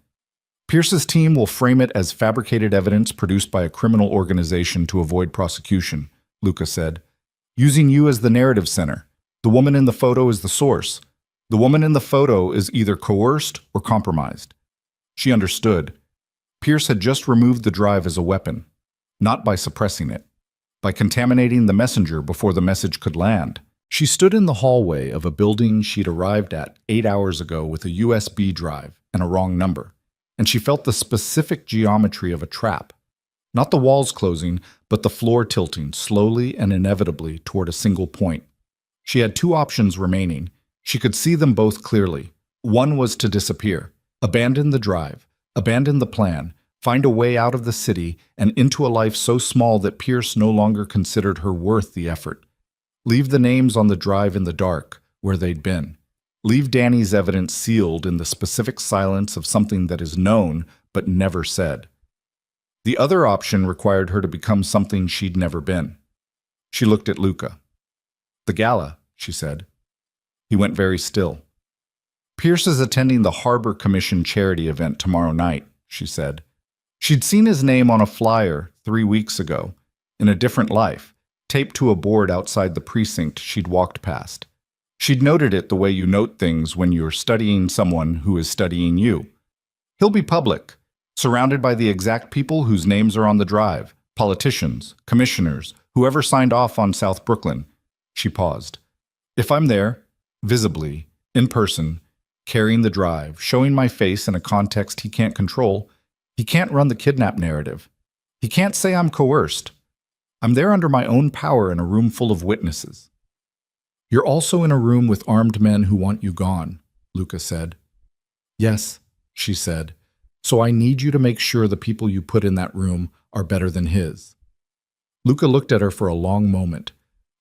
Pierce's team will frame it as fabricated evidence produced by a criminal organization to avoid prosecution, Luca said, using you as the narrative center. The woman in the photo is the source. The woman in the photo is either coerced or compromised. She understood. Pierce had just removed the drive as a weapon, not by suppressing it, by contaminating the messenger before the message could land. She stood in the hallway of a building she'd arrived at 8 hours ago with a USB drive and a wrong number, and she felt the specific geometry of a trap. Not the walls closing, but the floor tilting slowly and inevitably toward a single point. She had 2 options remaining. She could see them both clearly. One was to disappear, abandon the drive, abandon the plan, find a way out of the city and into a life so small that Pierce no longer considered her worth the effort. Leave the names on the drive in the dark, where they'd been. Leave Danny's evidence sealed in the specific silence of something that is known but never said. The other option required her to become something she'd never been. She looked at Luca. The gala, she said. He went very still. Pierce is attending the Harbor Commission charity event tomorrow night, she said. She'd seen his name on a flyer 3 weeks ago, in a different life, taped to a board outside the precinct she'd walked past. She'd noted it the way you note things when you're studying someone who is studying you. He'll be public, surrounded by the exact people whose names are on the drive, politicians, commissioners, whoever signed off on South Brooklyn. She paused. If I'm there, visibly, in person, carrying the drive, showing my face in a context he can't control, he can't run the kidnap narrative. He can't say I'm coerced. I'm there under my own power in a room full of witnesses. You're also in a room with armed men who want you gone, Luca said. Yes, she said. So I need you to make sure the people you put in that room are better than his. Luca looked at her for a long moment.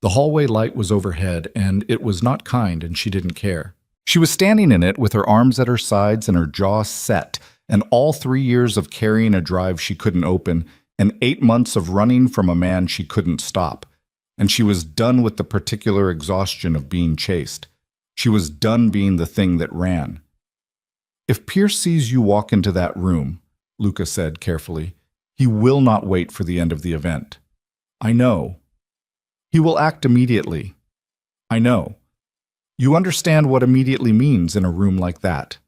The hallway light was overhead, and it was not kind, and she didn't care. She was standing in it with her arms at her sides and her jaw set, and all 3 years of carrying a drive she couldn't open, and 8 months of running from a man she couldn't stop. And she was done with the particular exhaustion of being chased. She was done being the thing that ran. If Pierce sees you walk into that room, Luca said carefully, he will not wait for the end of the event. I know. He will act immediately. I know. You understand what immediately means in a room like that.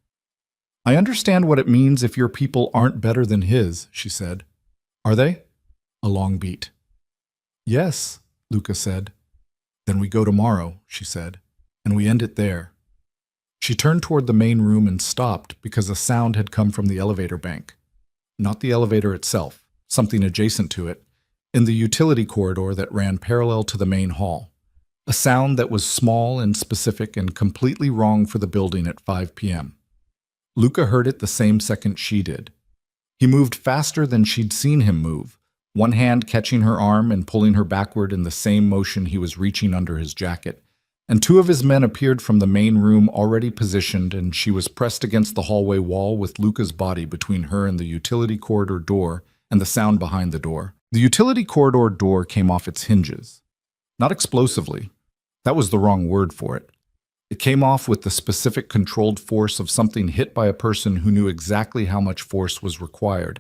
I understand what it means if your people aren't better than his, she said. Are they? A long beat. Yes, Luca said. Then we go tomorrow, she said, and we end it there. She turned toward the main room and stopped because a sound had come from the elevator bank. not the elevator itself, something adjacent to it, in the utility corridor that ran parallel to the main hall. A sound that was small and specific and completely wrong for the building at 5 p.m. Luca heard it the same second she did. He moved faster than she'd seen him move, one hand catching her arm and pulling her backward in the same motion he was reaching under his jacket. And two of his men appeared from the main room already positioned, and she was pressed against the hallway wall with Luca's body between her and the utility corridor door and the sound behind the door. The utility corridor door came off its hinges. Not explosively. That was the wrong word for it. It came off with the specific controlled force of something hit by a person who knew exactly how much force was required.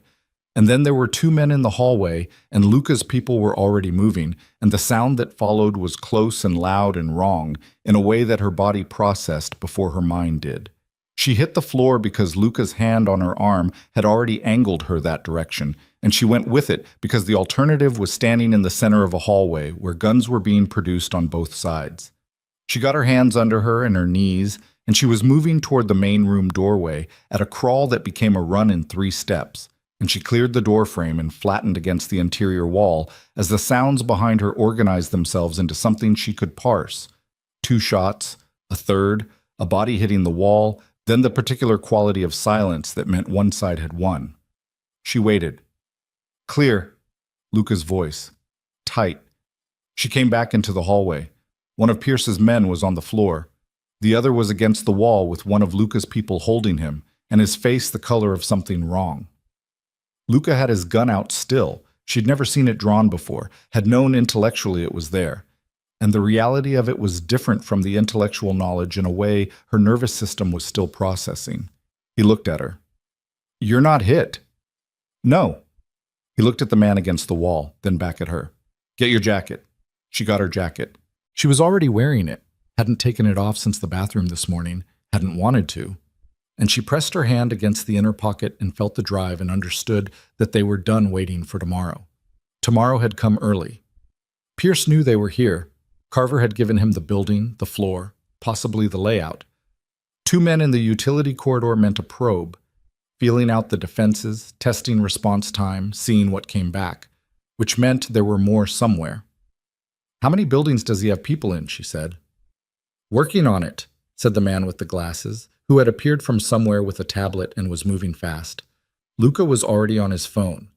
And then there were two men in the hallway, and Luca's people were already moving, and the sound that followed was close and loud and wrong, in a way that her body processed before her mind did. She hit the floor because Luca's hand on her arm had already angled her that direction, and she went with it because the alternative was standing in the center of a hallway where guns were being produced on both sides. She got her hands under her and her knees, and she was moving toward the main room doorway at a crawl that became a run in 3 steps. And she cleared the door frame and flattened against the interior wall as the sounds behind her organized themselves into something she could parse. 2 shots, a third, a body hitting the wall, then the particular quality of silence that meant one side had won. She waited. Clear, Luca's voice. Tight. She came back into the hallway. One of Pierce's men was on the floor. The other was against the wall with one of Luca's people holding him, and his face the color of something wrong. Luca had his gun out still. She'd never seen it drawn before, had known intellectually it was there. And the reality of it was different from the intellectual knowledge in a way her nervous system was still processing. He looked at her. You're not hit. No. He looked at the man against the wall, then back at her. Get your jacket. She got her jacket. She was already wearing it, hadn't taken it off since the bathroom this morning, hadn't wanted to. And she pressed her hand against the inner pocket and felt the drive and understood that they were done waiting for tomorrow. Tomorrow had come early. Pierce knew they were here. Carver had given him the building, the floor, possibly the layout. 2 men in the utility corridor meant a probe, feeling out the defenses, testing response time, seeing what came back, which meant there were more somewhere. How many buildings does he have people in, she said. Working on it, said the man with the glasses, who had appeared from somewhere with a tablet and was moving fast. Luca was already on his phone.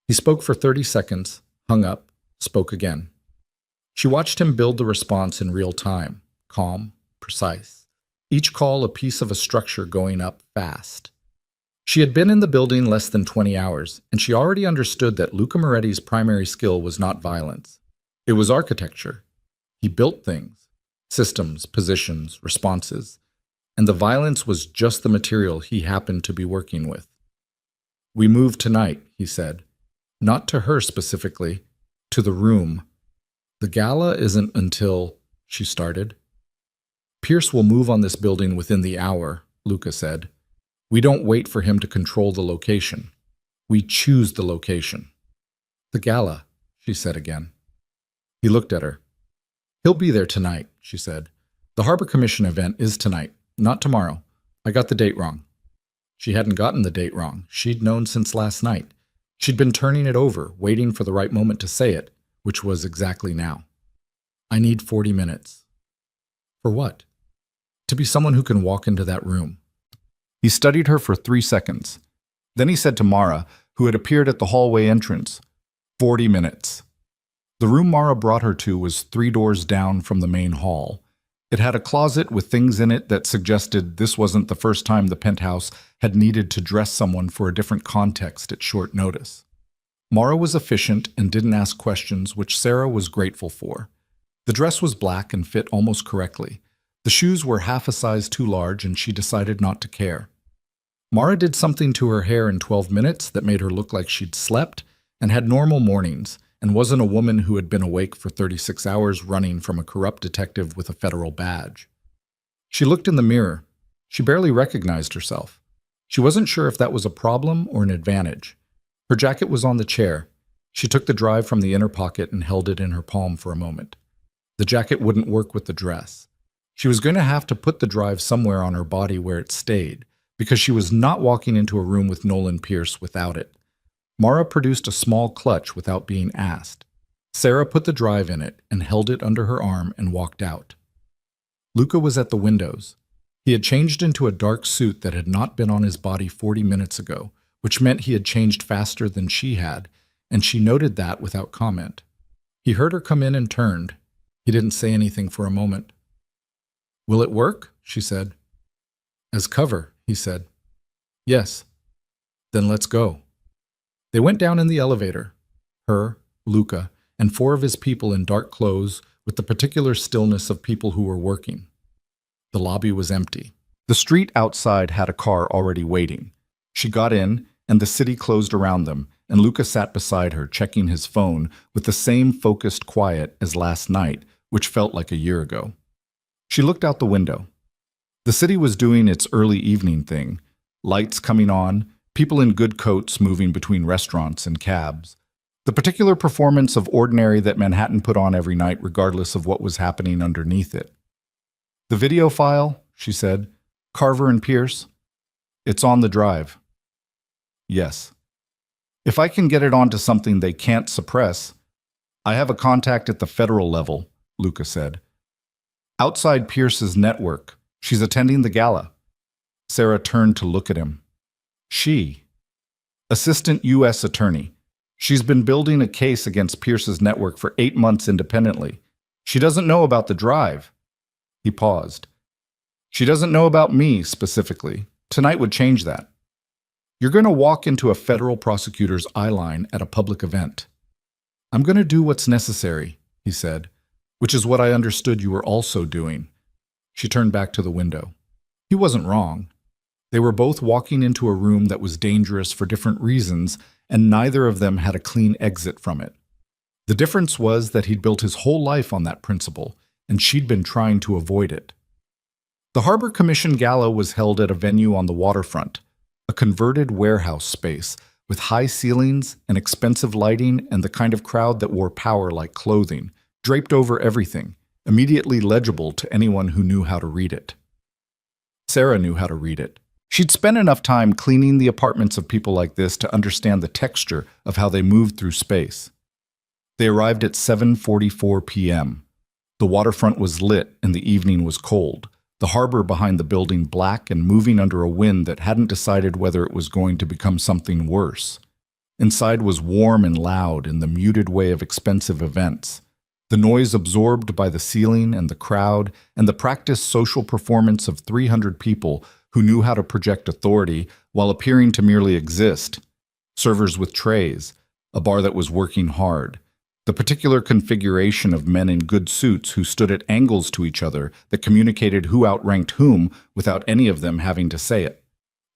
He spoke for 30 seconds, hung up, spoke again. She watched him build the response in real time, calm, precise. Each call a piece of a structure going up fast. She had been in the building less than 20 hours, and she already understood that Luca Moretti's primary skill was not violence. It was architecture. He built things, systems, positions, responses. And the violence was just the material he happened to be working with. We move tonight, he said. Not to her specifically, to the room. The gala isn't until, she started. Pierce will move on this building within the hour, Luca said. We don't wait for him to control the location. We choose the location. The gala, she said again. He looked at her. He'll be there tonight, she said. The Harbor Commission event is tonight. Not tomorrow. I got the date wrong. She hadn't gotten the date wrong. She'd known since last night. She'd been turning it over, waiting for the right moment to say it, which was exactly now. I need 40 minutes. For what? To be someone who can walk into that room. He studied her for 3 seconds. Then he said to Mara, who had appeared at the hallway entrance, 40 minutes. The room Mara brought her to was 3 doors down from the main hall. It had a closet with things in it that suggested this wasn't the first time the penthouse had needed to dress someone for a different context at short notice. Mara was efficient and didn't ask questions, which Sarah was grateful for. The dress was black and fit almost correctly. The shoes were half a size too large, and she decided not to care. Mara did something to her hair in 12 minutes that made her look like she'd slept and had normal mornings, and wasn't a woman who had been awake for 36 hours running from a corrupt detective with a federal badge. She looked in the mirror. She barely recognized herself. She wasn't sure if that was a problem or an advantage. Her jacket was on the chair. She took the drive from the inner pocket and held it in her palm for a moment. The jacket wouldn't work with the dress. She was going to have to put the drive somewhere on her body where it stayed, because she was not walking into a room with Nolan Pierce without it. Mara produced a small clutch without being asked. Sarah put the drive in it and held it under her arm and walked out. Luca was at the windows. He had changed into a dark suit that had not been on his body 40 minutes ago, which meant he had changed faster than she had, and she noted that without comment. He heard her come in and turned. He didn't say anything for a moment. "Will it work?" she said. "As cover," he said. "Yes." "Then let's go." They went down in the elevator. Her, Luca, and 4 of his people in dark clothes with the particular stillness of people who were working. The lobby was empty. The street outside had a car already waiting. She got in, and the city closed around them, and Luca sat beside her, checking his phone with the same focused quiet as last night, which felt like a year ago. She looked out the window. The city was doing its early evening thing, lights coming on, people in good coats moving between restaurants and cabs. The particular performance of ordinary that Manhattan put on every night regardless of what was happening underneath it. "The video file," she said. "Carver and Pierce." "It's on the drive." "Yes." "If I can get it onto something they can't suppress." "I have a contact at the federal level," Luca said. "Outside Pierce's network. She's attending the gala." Sarah turned to look at him. "She?" "Assistant U.S. Attorney. She's been building a case against Pierce's network for 8 months independently. She doesn't know about the drive." He paused. "She doesn't know about me, specifically. Tonight would change that. You're going to walk into a federal prosecutor's eyeline at a public event." "I'm going to do what's necessary," he said, "which is what I understood you were also doing." She turned back to the window. He wasn't wrong. They were both walking into a room that was dangerous for different reasons, and neither of them had a clean exit from it. The difference was that he'd built his whole life on that principle, and she'd been trying to avoid it. The Harbor Commission Gala was held at a venue on the waterfront, a converted warehouse space with high ceilings and expensive lighting and the kind of crowd that wore power like clothing, draped over everything, immediately legible to anyone who knew how to read it. Sarah knew how to read it. She'd spent enough time cleaning the apartments of people like this to understand the texture of how they moved through space. They arrived at 7:44 p.m. The waterfront was lit and the evening was cold, the harbor behind the building black and moving under a wind that hadn't decided whether it was going to become something worse. Inside was warm and loud in the muted way of expensive events. The noise absorbed by the ceiling and the crowd and the practiced social performance of 300 people who knew how to project authority while appearing to merely exist. Servers with trays, a bar that was working hard, the particular configuration of men in good suits who stood at angles to each other that communicated who outranked whom without any of them having to say it.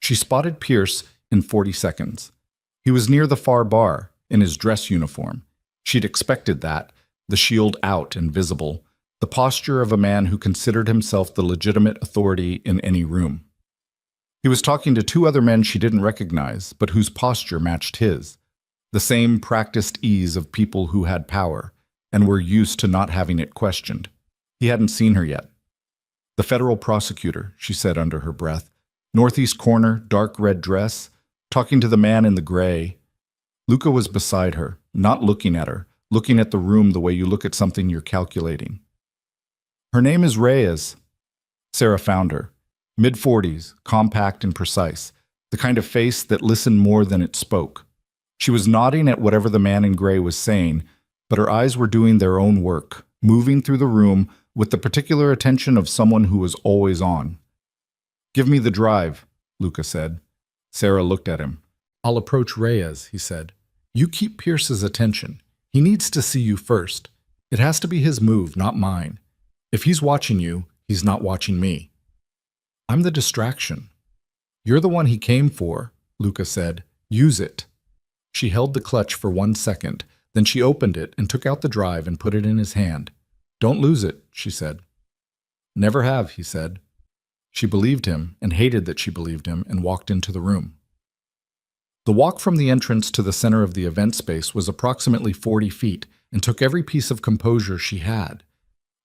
She spotted Pierce in 40 seconds. He was near the far bar, in his dress uniform. She'd expected that, the shield out and visible, the posture of a man who considered himself the legitimate authority in any room. He was talking to 2 other men she didn't recognize, but whose posture matched his. The same practiced ease of people who had power, and were used to not having it questioned. He hadn't seen her yet. "The federal prosecutor," she said under her breath. "Northeast corner, dark red dress, talking to the man in the gray." Luca was beside her, not looking at her, looking at the room the way you look at something you're calculating. "Her name is Reyes." Sarah found her. Mid-40s, compact and precise, the kind of face that listened more than it spoke. She was nodding at whatever the man in gray was saying, but her eyes were doing their own work, moving through the room with the particular attention of someone who was always on. "Give me the drive," Luca said. Sarah looked at him. "I'll approach Reyes," he said. "You keep Pierce's attention. He needs to see you first. It has to be his move, not mine. If he's watching you, he's not watching me. I'm the distraction." "You're the one he came for," Luca said. "Use it." She held the clutch for 1 second, then she opened it and took out the drive and put it in his hand. "Don't lose it," she said. "Never have," he said. She believed him and hated that she believed him and walked into the room. The walk from the entrance to the center of the event space was approximately 40 feet and took every piece of composure she had.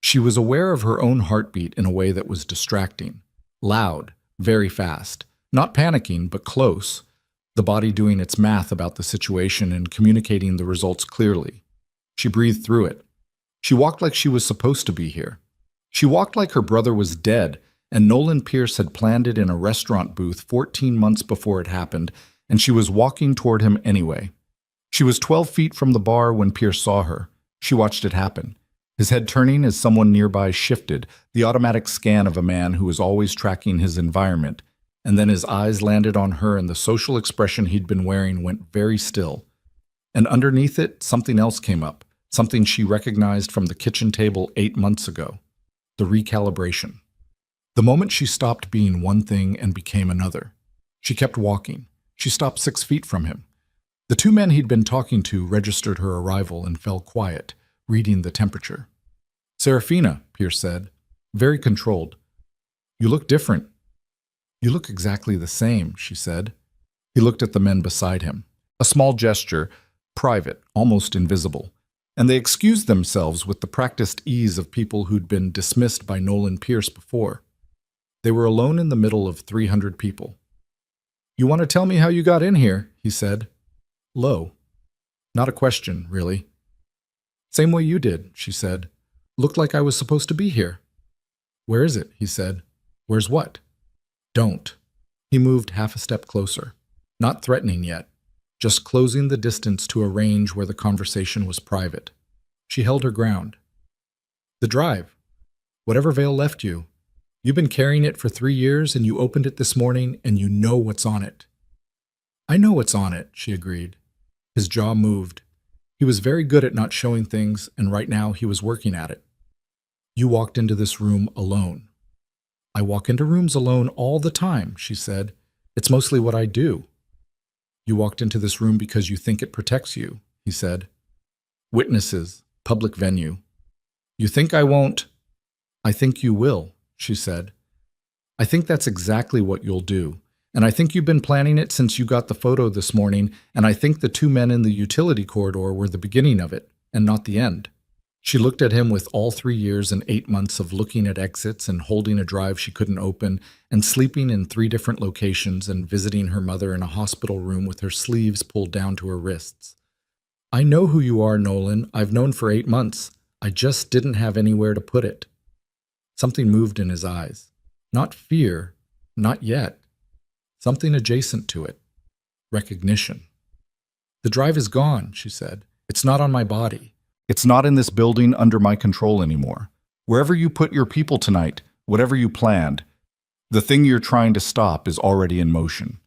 She was aware of her own heartbeat in a way that was distracting. Loud, very fast, Not panicking, but close, the body doing its math about the situation and communicating the results clearly. She breathed through it. She walked like she was supposed to be here. She walked like her brother was dead, and Nolan Pierce had planned it in a restaurant booth 14 months before it happened, and she was walking toward him anyway. She was 12 feet from the bar when Pierce saw her. She watched it happen. His head turning as someone nearby shifted, the automatic scan of a man who was always tracking his environment, and then his eyes landed on her and the social expression he'd been wearing went very still. And underneath it, something else came up, something she recognized from the kitchen table 8 months ago. The recalibration. The moment she stopped being one thing and became another. She kept walking. She stopped 6 feet from him. The two men he'd been talking to registered her arrival and fell quiet, reading the temperature. "Serafina," Pierce said, very controlled. "You look different." "You look exactly the same," she said. He looked at the men beside him. A small gesture, private, almost invisible. And they excused themselves with the practiced ease of people who'd been dismissed by Nolan Pierce before. They were alone in the middle of 300 people. "You want to tell me how you got in here?" he said. Low. Not a question, really. "Same way you did," she said. "Looked like I was supposed to be here." "Where is it?" he said. "Where's what?" "Don't." He moved half a step closer. Not threatening yet, just closing the distance to a range where the conversation was private. She held her ground. "The drive. Whatever Vale left you. You've been carrying it for 3 years and you opened it this morning and you know what's on it." "I know what's on it," she agreed. His jaw moved. He was very good at not showing things, and right now he was working at it. "You walked into this room alone." "I walk into rooms alone all the time," she said. "It's mostly what I do." "You walked into this room because you think it protects you," he said. "Witnesses, public venue. You think I won't?" "I think you will," she said. "I think that's exactly what you'll do. And I think you've been planning it since you got the photo this morning, and I think the two men in the utility corridor were the beginning of it, and not the end." She looked at him with all 3 years and 8 months of looking at exits and holding a drive she couldn't open, and sleeping in 3 different locations and visiting her mother in a hospital room with her sleeves pulled down to her wrists. "I know who you are, Nolan. I've known for 8 months. I just didn't have anywhere to put it." Something moved in his eyes. Not fear, not yet. Something adjacent to it. Recognition. "The drive is gone," she said. "It's not on my body. It's not in this building under my control anymore. Wherever you put your people tonight, whatever you planned, the thing you're trying to stop is already in motion."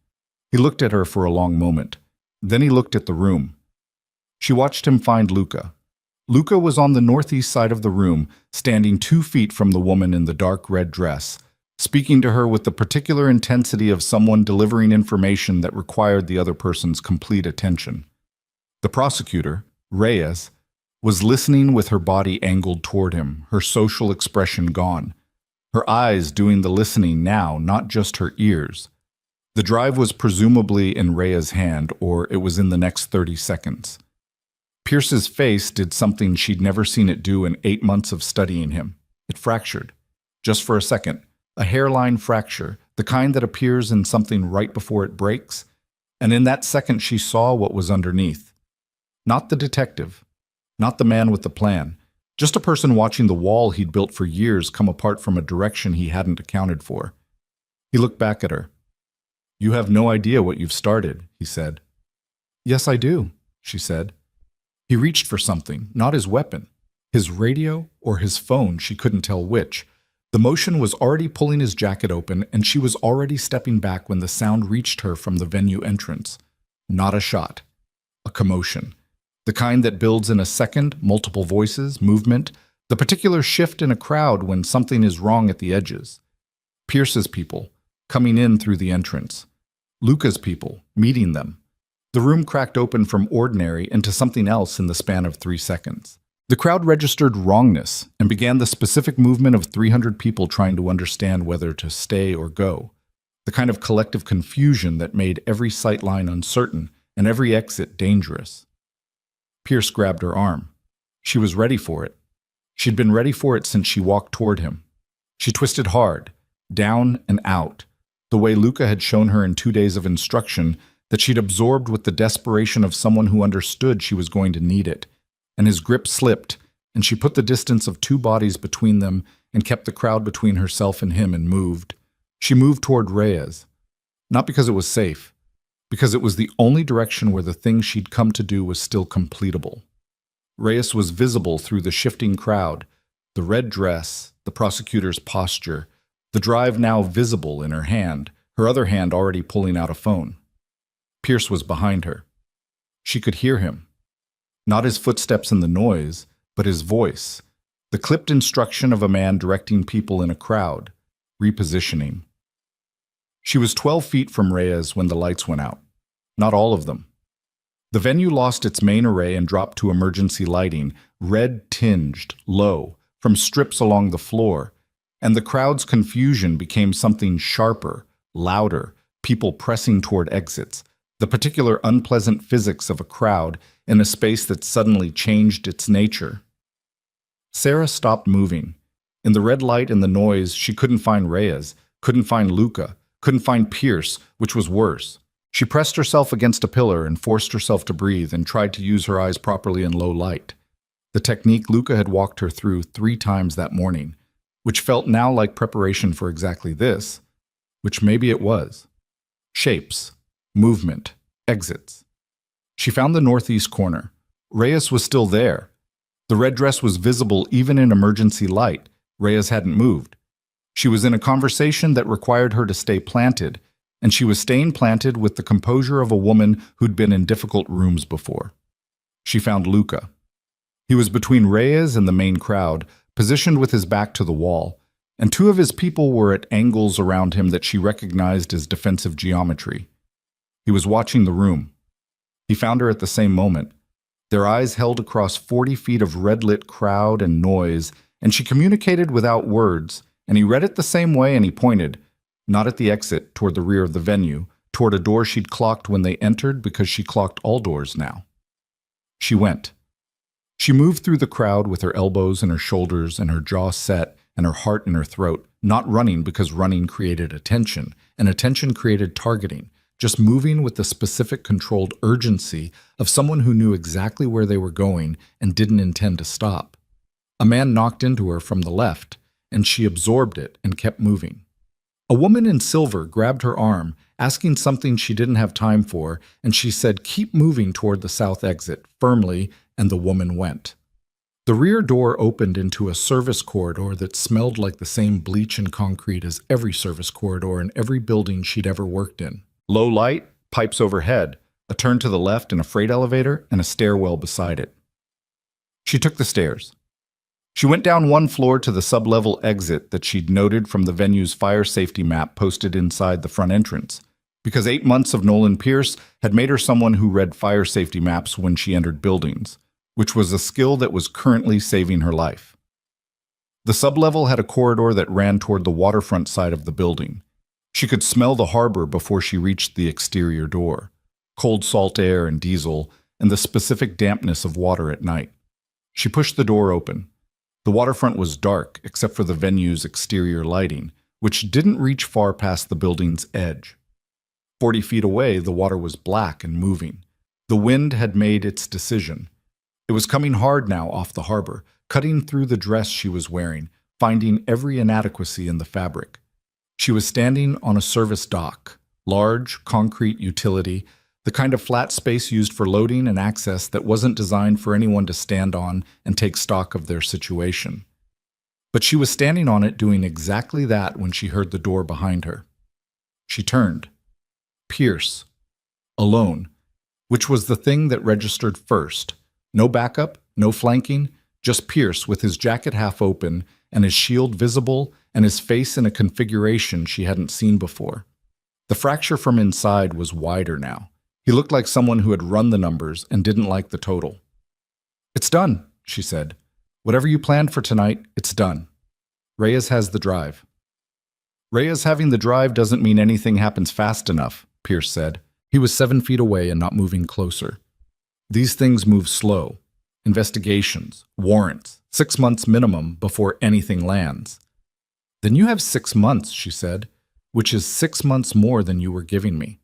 He looked at her for a long moment. Then he looked at the room. She watched him find Luca. Luca was on the northeast side of the room, standing 2 feet from the woman in the dark red dress, speaking to her with the particular intensity of someone delivering information that required the other person's complete attention. The prosecutor, Reyes, was listening with her body angled toward him, her social expression gone. Her eyes doing the listening now, not just her ears. The drive was presumably in Reyes' hand, or it was in the next 30 seconds. Pierce's face did something she'd never seen it do in 8 months of studying him. It fractured. Just for a second. A hairline fracture, the kind that appears in something right before it breaks, and in that second she saw what was underneath. Not the detective, not the man with the plan, just a person watching the wall he'd built for years come apart from a direction he hadn't accounted for. He looked back at her. "You have no idea what you've started," he said. "Yes, I do," she said. He reached for something, not his weapon. His radio or his phone, she couldn't tell which. The motion was already pulling his jacket open, and she was already stepping back when the sound reached her from the venue entrance. Not a shot. A commotion. The kind that builds in a second, multiple voices, movement, the particular shift in a crowd when something is wrong at the edges. Pierce's people, coming in through the entrance. Luca's people, meeting them. The room cracked open from ordinary into something else in the span of 3 seconds. The crowd registered wrongness and began the specific movement of 300 people trying to understand whether to stay or go. The kind of collective confusion that made every sightline uncertain and every exit dangerous. Pierce grabbed her arm. She was ready for it. She'd been ready for it since she walked toward him. She twisted hard, down and out. The the way Luca had shown her in 2 days of instruction that she'd absorbed with the desperation of someone who understood she was going to need it. And his grip slipped, and she put the distance of 2 bodies between them and kept the crowd between herself and him and moved. She moved toward Reyes, not because it was safe, because it was the only direction where the thing she'd come to do was still completable. Reyes was visible through the shifting crowd, the red dress, the prosecutor's posture, the drive now visible in her hand, her other hand already pulling out a phone. Pierce was behind her. She could hear him. Not his footsteps in the noise, but his voice, the clipped instruction of a man directing people in a crowd, repositioning. She was 12 feet from Reyes when the lights went out. Not all of them. The venue lost its main array and dropped to emergency lighting, red-tinged, low, from strips along the floor, and the crowd's confusion became something sharper, louder, people pressing toward exits, the particular unpleasant physics of a crowd in a space that suddenly changed its nature. Sarah stopped moving. In the red light and the noise, she couldn't find Reyes, couldn't find Luca, couldn't find Pierce, which was worse. She pressed herself against a pillar and forced herself to breathe and tried to use her eyes properly in low light. The technique Luca had walked her through 3 times that morning, which felt now like preparation for exactly this, which maybe it was. Shapes, movement, exits. She found the northeast corner. Reyes was still there. The red dress was visible even in emergency light. Reyes hadn't moved. She was in a conversation that required her to stay planted, and she was staying planted with the composure of a woman who'd been in difficult rooms before. She found Luca. He was between Reyes and the main crowd, positioned with his back to the wall, and 2 of his people were at angles around him that she recognized as defensive geometry. He was watching the room. He found her at the same moment. Their eyes held across 40 feet of red-lit crowd and noise, and she communicated without words, and he read it the same way and he pointed, not at the exit, toward the rear of the venue, toward a door she'd clocked when they entered because she clocked all doors now. She went. She moved through the crowd with her elbows in her shoulders and her jaw set and her heart in her throat, not running because running created attention, and attention created targeting, just moving with the specific controlled urgency of someone who knew exactly where they were going and didn't intend to stop. A man knocked into her from the left, and she absorbed it and kept moving. A woman in silver grabbed her arm, asking something she didn't have time for, and she said, "Keep moving toward the south exit," firmly, and the woman went. The rear door opened into a service corridor that smelled like the same bleach and concrete as every service corridor in every building she'd ever worked in. Low light, pipes overhead, a turn to the left in a freight elevator, and a stairwell beside it. She took the stairs. She went down 1 floor to the sub-level exit that she'd noted from the venue's fire safety map posted inside the front entrance, because 8 months of Nolan Pierce had made her someone who read fire safety maps when she entered buildings, which was a skill that was currently saving her life. The sub-level had a corridor that ran toward the waterfront side of the building. She could smell the harbor before she reached the exterior door, cold salt air and diesel, and the specific dampness of water at night. She pushed the door open. The waterfront was dark except for the venue's exterior lighting, which didn't reach far past the building's edge. 40 feet away, the water was black and moving. The wind had made its decision. It was coming hard now off the harbor, cutting through the dress she was wearing, finding every inadequacy in the fabric. She was standing on a service dock, large, concrete utility, the kind of flat space used for loading and access that wasn't designed for anyone to stand on and take stock of their situation. But she was standing on it doing exactly that when she heard the door behind her. She turned. Pierce. Alone. Which was the thing that registered first. No backup, no flanking, just Pierce with his jacket half open and his shield visible and his face in a configuration she hadn't seen before. The fracture from inside was wider now. He looked like someone who had run the numbers and didn't like the total. "It's done," she said. "Whatever you planned for tonight, it's done. Reyes has the drive." "Reyes having the drive doesn't mean anything happens fast enough," Pierce said. He was 7 feet away and not moving closer. "These things move slow. Investigations, warrants, 6 months minimum before anything lands." "Then you have 6 months," she said. which is 6 months more than you were giving me.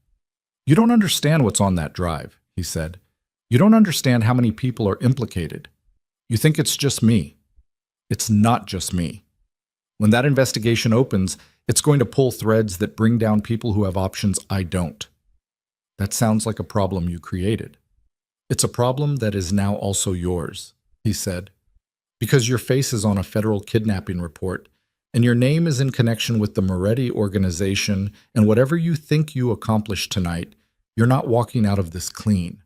You don't understand what's on that drive, he said. You don't understand how many people are implicated. You think it's just me. It's not just me. When that investigation opens, it's going to pull threads that bring down people who have options I don't. That sounds like a problem you created. It's a problem that is now also yours, he said, because your face is on a federal kidnapping report, and your name is in connection with the Moretti organization, and whatever you think you accomplished tonight, you're not walking out of this clean.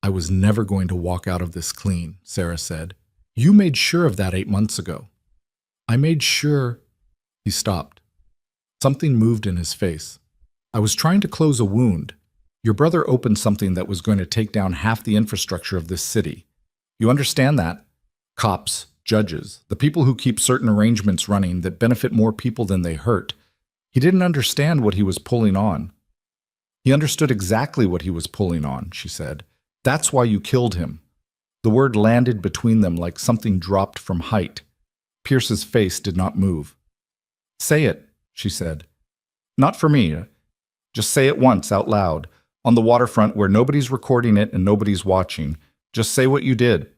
I was never going to walk out of this clean, Sarah said. You made sure of that 8 months ago. I made sure. He stopped. Something moved in his face. I was trying to close a wound. Your brother opened something that was going to take down half the infrastructure of this city. You understand that? Cops, judges, the people who keep certain arrangements running that benefit more people than they hurt. He didn't understand what he was pulling on. He understood exactly what he was pulling on, she said. That's why you killed him. The word landed between them like something dropped from height. Pierce's face did not move. Say it, she said. Not for me. Just say it once out loud, on the waterfront where nobody's recording it and nobody's watching. Just say what you did.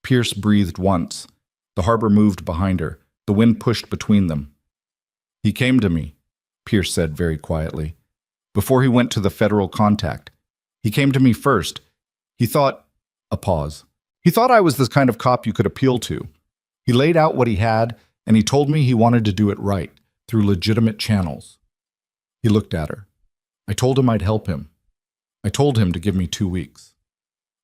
Pierce breathed once. The harbor moved behind her. The wind pushed between them. He came to me, Pierce said very quietly, before he went to the federal contact. He came to me first. He thought, a pause. He thought I was the kind of cop you could appeal to. He laid out what he had, and he told me he wanted to do it right, through legitimate channels. He looked at her. I told him I'd help him. I told him to give me 2 weeks.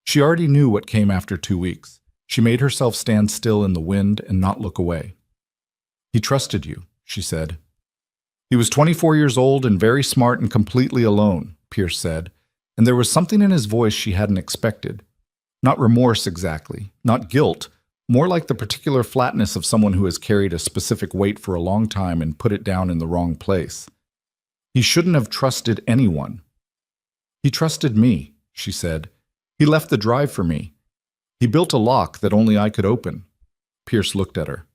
She already knew what came after 2 weeks. She made herself stand still in the wind and not look away. He trusted you, she said. He was 24 years old and very smart and completely alone, Pierce said, and there was something in his voice she hadn't expected. Not remorse exactly, not guilt, more like the particular flatness of someone who has carried a specific weight for a long time and put it down in the wrong place. He shouldn't have trusted anyone. He trusted me, she said. He left the drive for me. He built a lock that only I could open. Pierce looked at her.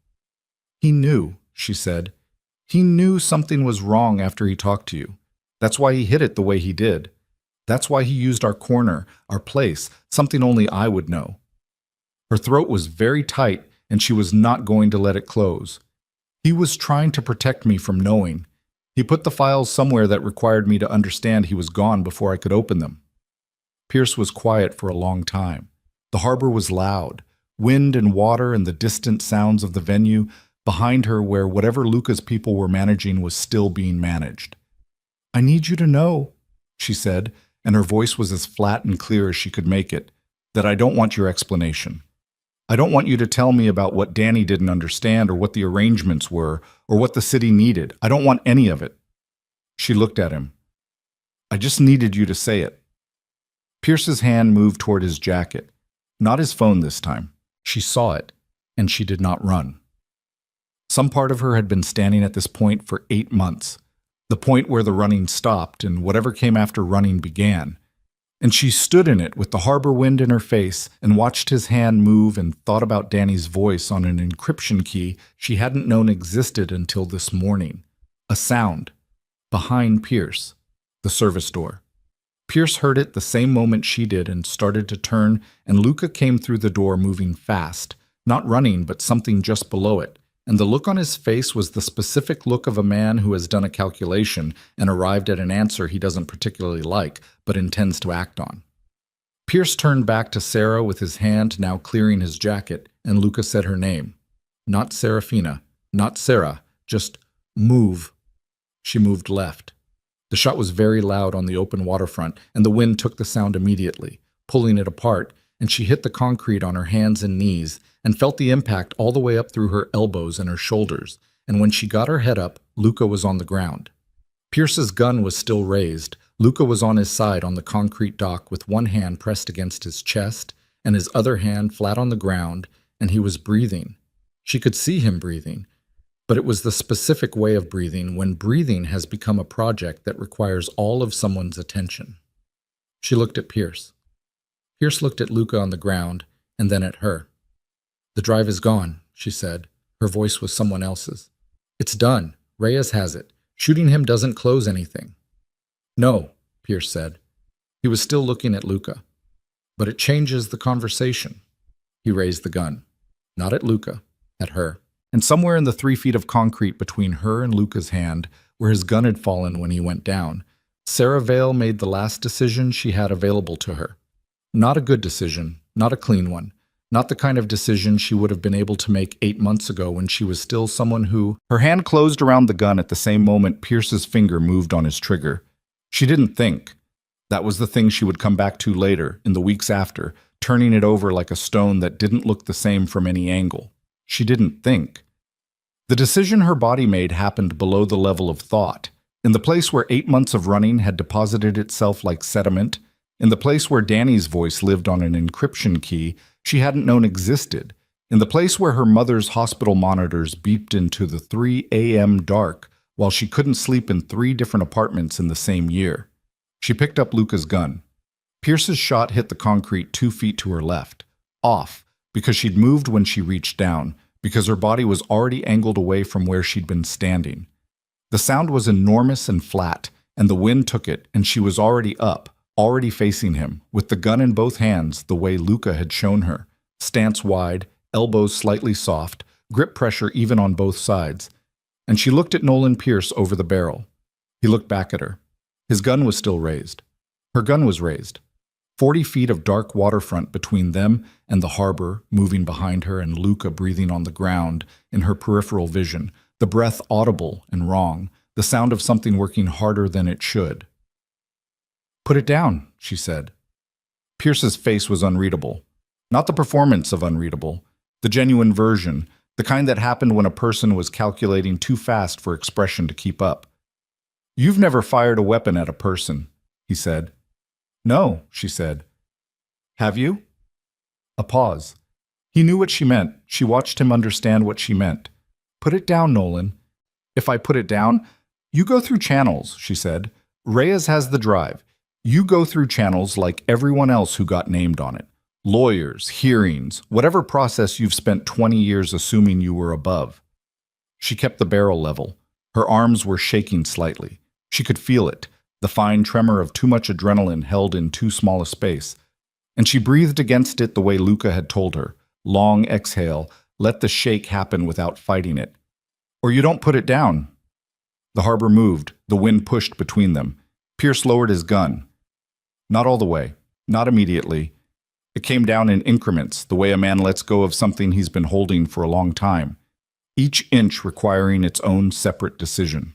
He knew, she said. He knew something was wrong after he talked to you. That's why he hid it the way he did. That's why he used our corner, our place, something only I would know. Her throat was very tight, and she was not going to let it close. He was trying to protect me from knowing. He put the files somewhere that required me to understand he was gone before I could open them. Pierce was quiet for a long time. The harbor was loud, wind and water and the distant sounds of the venue behind her where whatever Luca's people were managing was still being managed. I need you to know, she said, and her voice was as flat and clear as she could make it, that I don't want your explanation. I don't want you to tell me about what Danny didn't understand or what the arrangements were or what the city needed. I don't want any of it. She looked at him. I just needed you to say it. Pierce's hand moved toward his jacket, not his phone this time. She saw it, and she did not run. Some part of her had been standing at this point for 8 months, the point where the running stopped and whatever came after running began. And she stood in it with the harbor wind in her face and watched his hand move and thought about Danny's voice on an encryption key she hadn't known existed until this morning. A sound. Behind Pierce. The service door. Pierce heard it the same moment she did and started to turn, and Luca came through the door moving fast, not running but something just below it. And the look on his face was the specific look of a man who has done a calculation and arrived at an answer he doesn't particularly like, but intends to act on. Pierce turned back to Sarah with his hand now clearing his jacket, and Luca said her name. Not Serafina, not Sarah, just move. She moved left. The shot was very loud on the open waterfront, and the wind took the sound immediately, pulling it apart, and she hit the concrete on her hands and knees, and felt the impact all the way up through her elbows and her shoulders, and when she got her head up, Luca was on the ground. Pierce's gun was still raised. Luca was on his side on the concrete dock with one hand pressed against his chest and his other hand flat on the ground, and he was breathing. She could see him breathing, but it was the specific way of breathing when breathing has become a project that requires all of someone's attention. She looked at Pierce. Pierce looked at Luca on the ground and then at her. The drive is gone, she said. Her voice was someone else's. It's done. Reyes has it. Shooting him doesn't close anything. No, Pierce said. He was still looking at Luca. But it changes the conversation. He raised the gun. Not at Luca, at her. And somewhere in the 3 feet of concrete between her and Luca's hand, where his gun had fallen when he went down, Sarah Vale made the last decision she had available to her. Not a good decision, not a clean one, not the kind of decision she would have been able to make 8 months ago when she was still someone who... Her hand closed around the gun at the same moment Pierce's finger moved on his trigger. She didn't think. That was the thing she would come back to later, in the weeks after, turning it over like a stone that didn't look the same from any angle. She didn't think. The decision her body made happened below the level of thought, in the place where 8 months of running had deposited itself like sediment, in the place where Danny's voice lived on an encryption key she hadn't known existed, in the place where her mother's hospital monitors beeped into the 3 a.m. dark while she couldn't sleep in 3 different apartments in the same year. She picked up Luca's gun. Pierce's shot hit the concrete 2 feet to her left, off, because she'd moved when she reached down, because her body was already angled away from where she'd been standing. The sound was enormous and flat, and the wind took it, and she was already up, already facing him, with the gun in both hands the way Luca had shown her, stance wide, elbows slightly soft, grip pressure even on both sides. And she looked at Nolan Pierce over the barrel. He looked back at her. His gun was still raised. Her gun was raised. 40 feet of dark waterfront between them and the harbor moving behind her and Luca breathing on the ground in her peripheral vision, the breath audible and wrong, the sound of something working harder than it should. "Put it down," she said. Pierce's face was unreadable. Not the performance of unreadable, the genuine version, the kind that happened when a person was calculating too fast for expression to keep up. "You've never fired a weapon at a person," he said. "No," she said. "Have you?" A pause. He knew what she meant. She watched him understand what she meant. "Put it down, Nolan." "If I put it down?" "You go through channels," she said. "Reyes has the drive. You go through channels like everyone else who got named on it. Lawyers, hearings, whatever process you've spent 20 years assuming you were above." She kept the barrel level. Her arms were shaking slightly. She could feel it, the fine tremor of too much adrenaline held in too small a space. And she breathed against it the way Luca had told her. Long exhale, let the shake happen without fighting it. "Or you don't put it down." The harbor moved, the wind pushed between them. Pierce lowered his gun. Not all the way, not immediately. It came down in increments, the way a man lets go of something he's been holding for a long time, each inch requiring its own separate decision.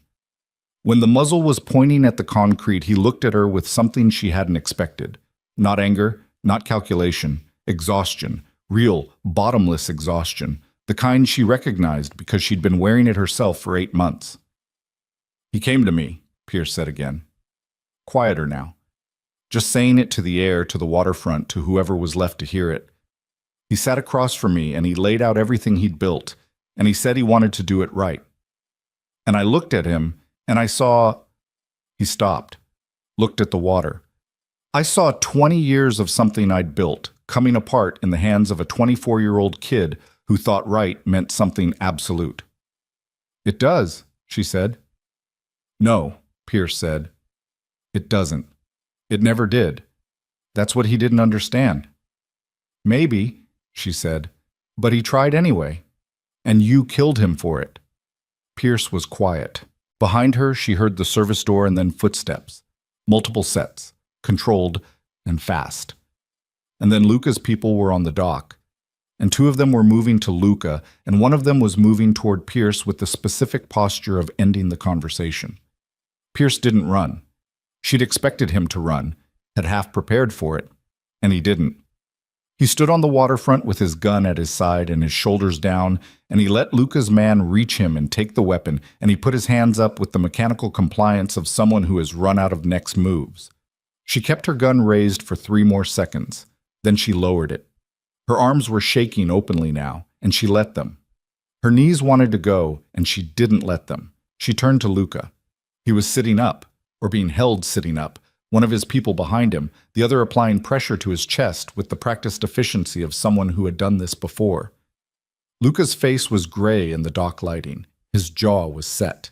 When the muzzle was pointing at the concrete, he looked at her with something she hadn't expected. Not anger, not calculation, exhaustion, real, bottomless exhaustion, the kind she recognized because she'd been wearing it herself for 8 months. "He came to me," Pierce said again. Quieter now. Just saying it to the air, to the waterfront, to whoever was left to hear it. "He sat across from me and he laid out everything he'd built, and he said he wanted to do it right. And I looked at him, and I saw..." He stopped, looked at the water. "I saw 20 years of something I'd built, coming apart in the hands of a 24-year-old kid who thought right meant something absolute." "It does," she said. "No," Pierce said. "It doesn't. It never did. That's what he didn't understand." "Maybe," she said, "but he tried anyway. And you killed him for it." Pierce was quiet. Behind her, she heard the service door and then footsteps. Multiple sets, controlled and fast. And then Luca's people were on the dock. And 2 of them were moving to Luca, and 1 of them was moving toward Pierce with the specific posture of ending the conversation. Pierce didn't run. She'd expected him to run, had half prepared for it, and he didn't. He stood on the waterfront with his gun at his side and his shoulders down, and he let Luca's man reach him and take the weapon, and he put his hands up with the mechanical compliance of someone who has run out of next moves. She kept her gun raised for 3 more seconds. Then she lowered it. Her arms were shaking openly now, and she let them. Her knees wanted to go, and she didn't let them. She turned to Luca. He was sitting up, or being held sitting up, 1 of his people behind him, the other applying pressure to his chest with the practiced efficiency of someone who had done this before. Luca's face was gray in the dock lighting. His jaw was set.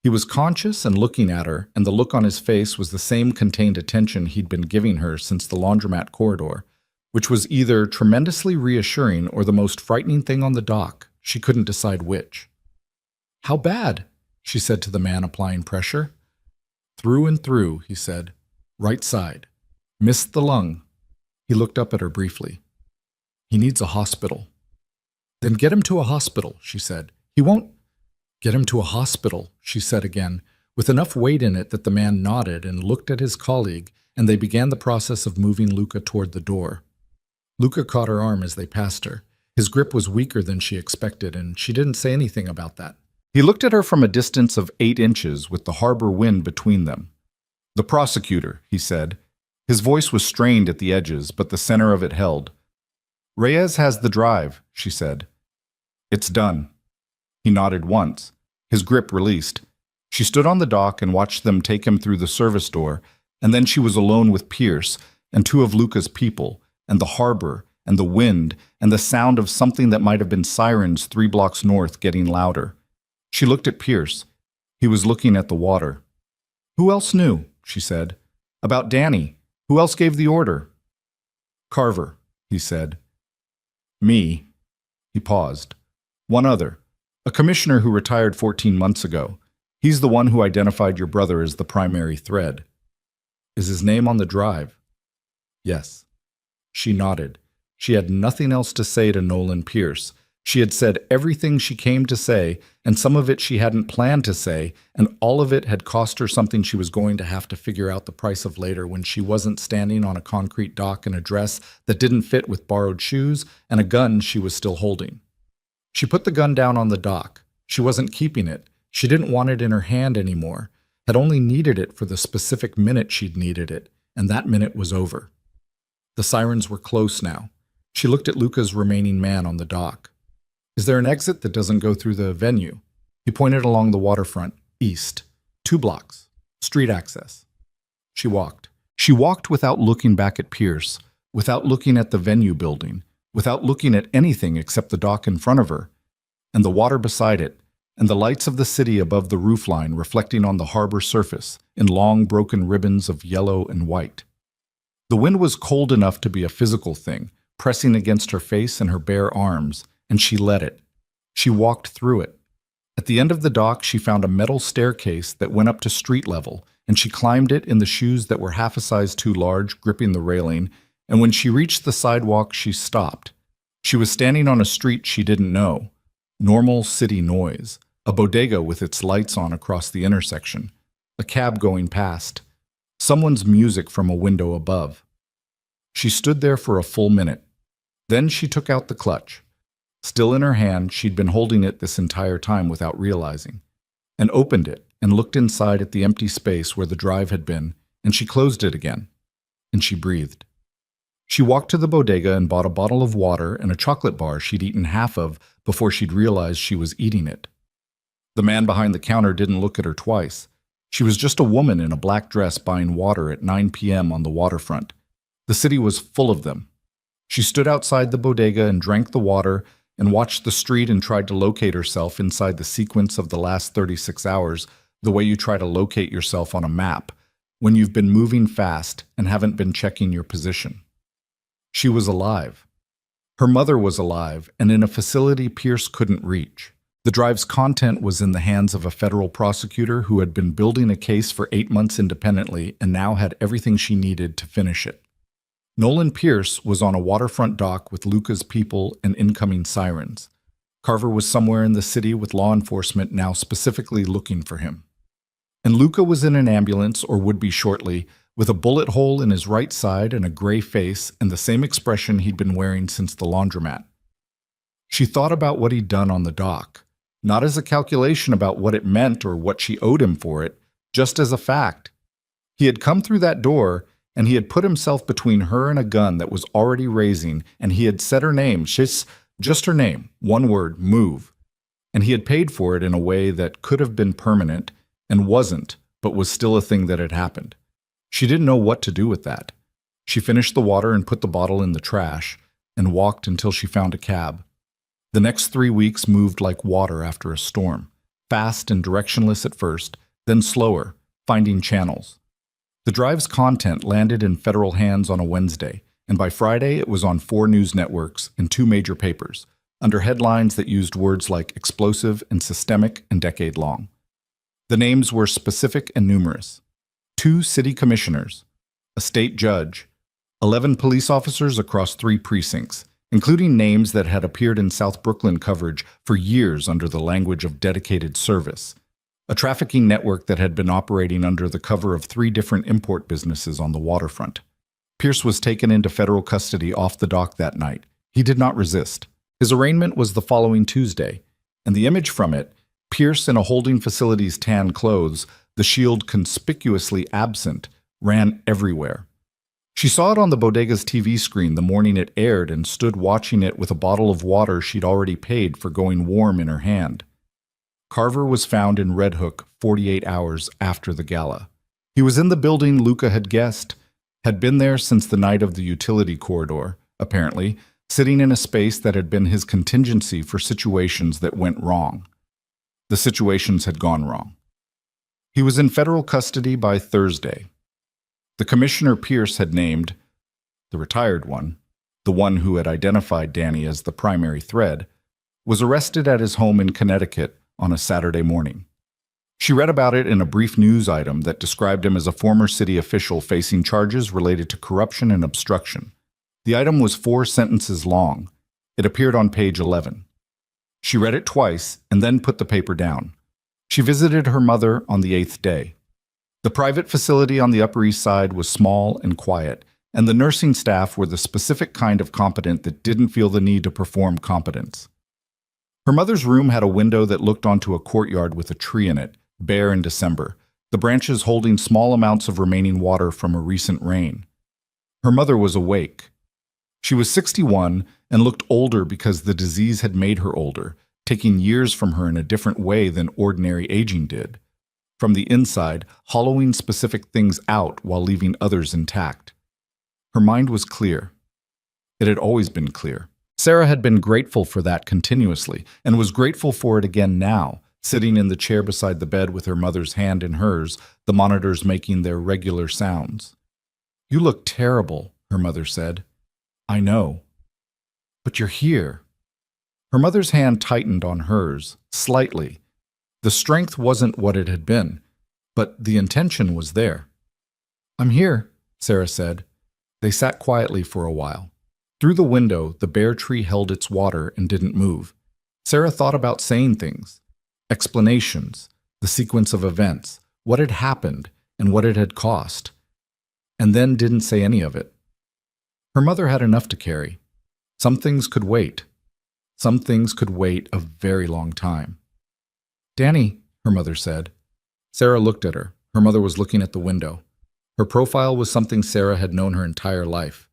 He was conscious and looking at her, and the look on his face was the same contained attention he'd been giving her since the laundromat corridor, which was either tremendously reassuring or the most frightening thing on the dock. She couldn't decide which. "How bad?" she said to the man applying pressure. "Through and through," he said. "Right side. Missed the lung." He looked up at her briefly. "He needs a hospital." "Then get him to a hospital," she said. "He won't—" "Get him to a hospital," she said again, with enough weight in it that the man nodded and looked at his colleague, and they began the process of moving Luca toward the door. Luca caught her arm as they passed her. His grip was weaker than she expected, and she didn't say anything about that. He looked at her from a distance of 8 inches with the harbor wind between them. "The prosecutor," he said. His voice was strained at the edges, but the center of it held. "Reyes has the drive," she said. "It's done." He nodded once. His grip released. She stood on the dock and watched them take him through the service door, and then she was alone with Pierce and 2 of Luca's people, and the harbor, and the wind, and the sound of something that might have been sirens 3 blocks north getting louder. She looked at Pierce. He was looking at the water. "Who else knew?" she said. "About Danny. Who else gave the order?" "Carver," he said. "Me." He paused. "One other. A commissioner who retired 14 months ago. He's the one who identified your brother as the primary thread." "Is his name on the drive?" "Yes." She nodded. She had nothing else to say to Nolan Pierce. She had said everything she came to say, and some of it she hadn't planned to say, and all of it had cost her something she was going to have to figure out the price of later when she wasn't standing on a concrete dock in a dress that didn't fit with borrowed shoes and a gun she was still holding. She put the gun down on the dock. She wasn't keeping it. She didn't want it in her hand anymore, had only needed it for the specific minute she'd needed it, and that minute was over. The sirens were close now. She looked at Luca's remaining man on the dock. "Is there an exit that doesn't go through the venue?" He pointed along the waterfront, east, 2 blocks, street access. She walked. She walked without looking back at Pierce, without looking at the venue building, without looking at anything except the dock in front of her, and the water beside it, and the lights of the city above the roofline reflecting on the harbor surface in long broken ribbons of yellow and white. The wind was cold enough to be a physical thing, pressing against her face and her bare arms, and she let it. She walked through it. At the end of the dock, she found a metal staircase that went up to street level, and she climbed it in the shoes that were half a size too large, gripping the railing, and when she reached the sidewalk, she stopped. She was standing on a street she didn't know. Normal city noise, a bodega with its lights on across the intersection, a cab going past, someone's music from a window above. She stood there for a full minute. Then she took out the clutch. Still in her hand, she'd been holding it this entire time without realizing, and opened it and looked inside at the empty space where the drive had been, and she closed it again, and she breathed. She walked to the bodega and bought a bottle of water and a chocolate bar she'd eaten half of before she'd realized she was eating it. The man behind the counter didn't look at her twice. She was just a woman in a black dress buying water at 9 p.m. on the waterfront. The city was full of them. She stood outside the bodega and drank the water and watched the street and tried to locate herself inside the sequence of the last 36 hours, the way you try to locate yourself on a map, when you've been moving fast and haven't been checking your position. She was alive. Her mother was alive and in a facility Pierce couldn't reach. The drive's content was in the hands of a federal prosecutor who had been building a case for 8 months independently and now had everything she needed to finish it. Nolan Pierce was on a waterfront dock with Luca's people and incoming sirens. Carver was somewhere in the city with law enforcement now specifically looking for him. And Luca was in an ambulance, or would be shortly, with a bullet hole in his right side and a gray face and the same expression he'd been wearing since the laundromat. She thought about what he'd done on the dock, not as a calculation about what it meant or what she owed him for it, just as a fact. He had come through that door, and he had put himself between her and a gun that was already raising, and he had said her name, just her name, one word, move. And he had paid for it in a way that could have been permanent, and wasn't, but was still a thing that had happened. She didn't know what to do with that. She finished the water and put the bottle in the trash, and walked until she found a cab. The next 3 weeks moved like water after a storm. fast and directionless at first, then slower, finding channels. The drive's content landed in federal hands on a Wednesday, and by Friday it was on 4 news networks and 2 major papers, under headlines that used words like explosive and systemic and decade-long. The names were specific and numerous. 2 city commissioners, a state judge, 11 police officers across 3 precincts, including names that had appeared in South Brooklyn coverage for years under the language of dedicated service, a trafficking network that had been operating under the cover of 3 different import businesses on the waterfront. Pierce was taken into federal custody off the dock that night. He did not resist. His arraignment was the following Tuesday, and the image from it, Pierce in a holding facility's tan clothes, the shield conspicuously absent, ran everywhere. She saw it on the bodega's TV screen the morning it aired and stood watching it with a bottle of water she'd already paid for going warm in her hand. Carver was found in Red Hook 48 hours after the gala. He was in the building Luca had guessed, had been there since the night of the utility corridor, apparently, sitting in a space that had been his contingency for situations that went wrong. The situations had gone wrong. He was in federal custody by Thursday. The Commissioner Pierce had named, the retired one, the one who had identified Danny as the primary thread, was arrested at his home in Connecticut on a Saturday morning. She read about it in a brief news item that described him as a former city official facing charges related to corruption and obstruction. The item was 4 sentences long. It appeared on page 11. She read it twice and then put the paper down. She visited her mother on the 8th day. The private facility on the Upper East Side was small and quiet, and the nursing staff were the specific kind of competent that didn't feel the need to perform competence. Her mother's room had a window that looked onto a courtyard with a tree in it, bare in December, the branches holding small amounts of remaining water from a recent rain. Her mother was awake. She was 61 and looked older because the disease had made her older, taking years from her in a different way than ordinary aging did. From the inside, hollowing specific things out while leaving others intact. Her mind was clear. It had always been clear. Sarah had been grateful for that continuously, and was grateful for it again now, sitting in the chair beside the bed with her mother's hand in hers, the monitors making their regular sounds. "You look terrible," her mother said. "I know. But you're here." Her mother's hand tightened on hers, slightly. The strength wasn't what it had been, but the intention was there. "I'm here," Sarah said. They sat quietly for a while. Through the window, the bare tree held its water and didn't move. Sarah thought about saying things, explanations, the sequence of events, what had happened and what it had cost, and then didn't say any of it. Her mother had enough to carry. Some things could wait. Some things could wait a very long time. "Danny," her mother said. Sarah looked at her. Her mother was looking at the window. Her profile was something Sarah had known her entire life.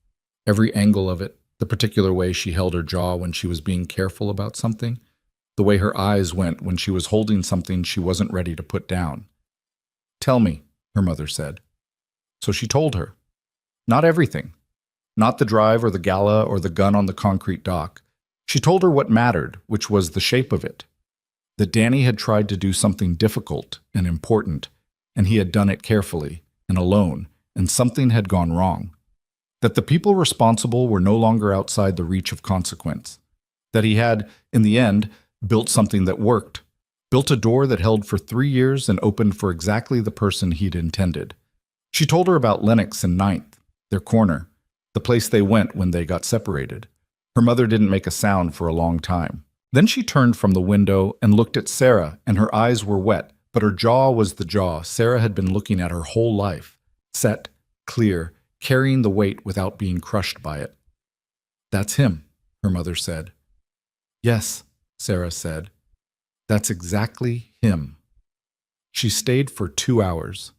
Every angle of it, the particular way she held her jaw when she was being careful about something, the way her eyes went when she was holding something she wasn't ready to put down. "Tell me," her mother said. So she told her. Not everything. Not the drive or the gala or the gun on the concrete dock. She told her what mattered, which was the shape of it. That Danny had tried to do something difficult and important, and he had done it carefully and alone, and something had gone wrong. That the people responsible were no longer outside the reach of consequence. That he had, in the end, built something that worked. Built a door that held for 3 years and opened for exactly the person he'd intended. She told her about Lennox and Ninth, their corner, the place they went when they got separated. Her mother didn't make a sound for a long time. Then she turned from the window and looked at Sarah, and her eyes were wet, but her jaw was the jaw Sarah had been looking at her whole life, set, clear, carrying the weight without being crushed by it. "That's him," her mother said. "Yes," Sarah said. "That's exactly him." She stayed for 2 hours.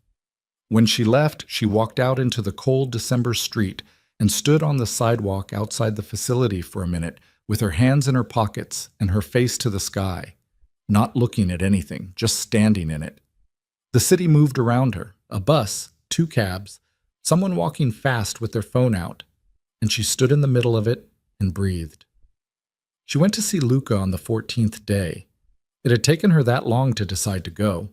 When she left, she walked out into the cold December street and stood on the sidewalk outside the facility for a minute with her hands in her pockets and her face to the sky, not looking at anything, just standing in it. The city moved around her, a bus, 2 cabs, someone walking fast with their phone out, and she stood in the middle of it and breathed. She went to see Luca on the 14th day. It had taken her that long to decide to go,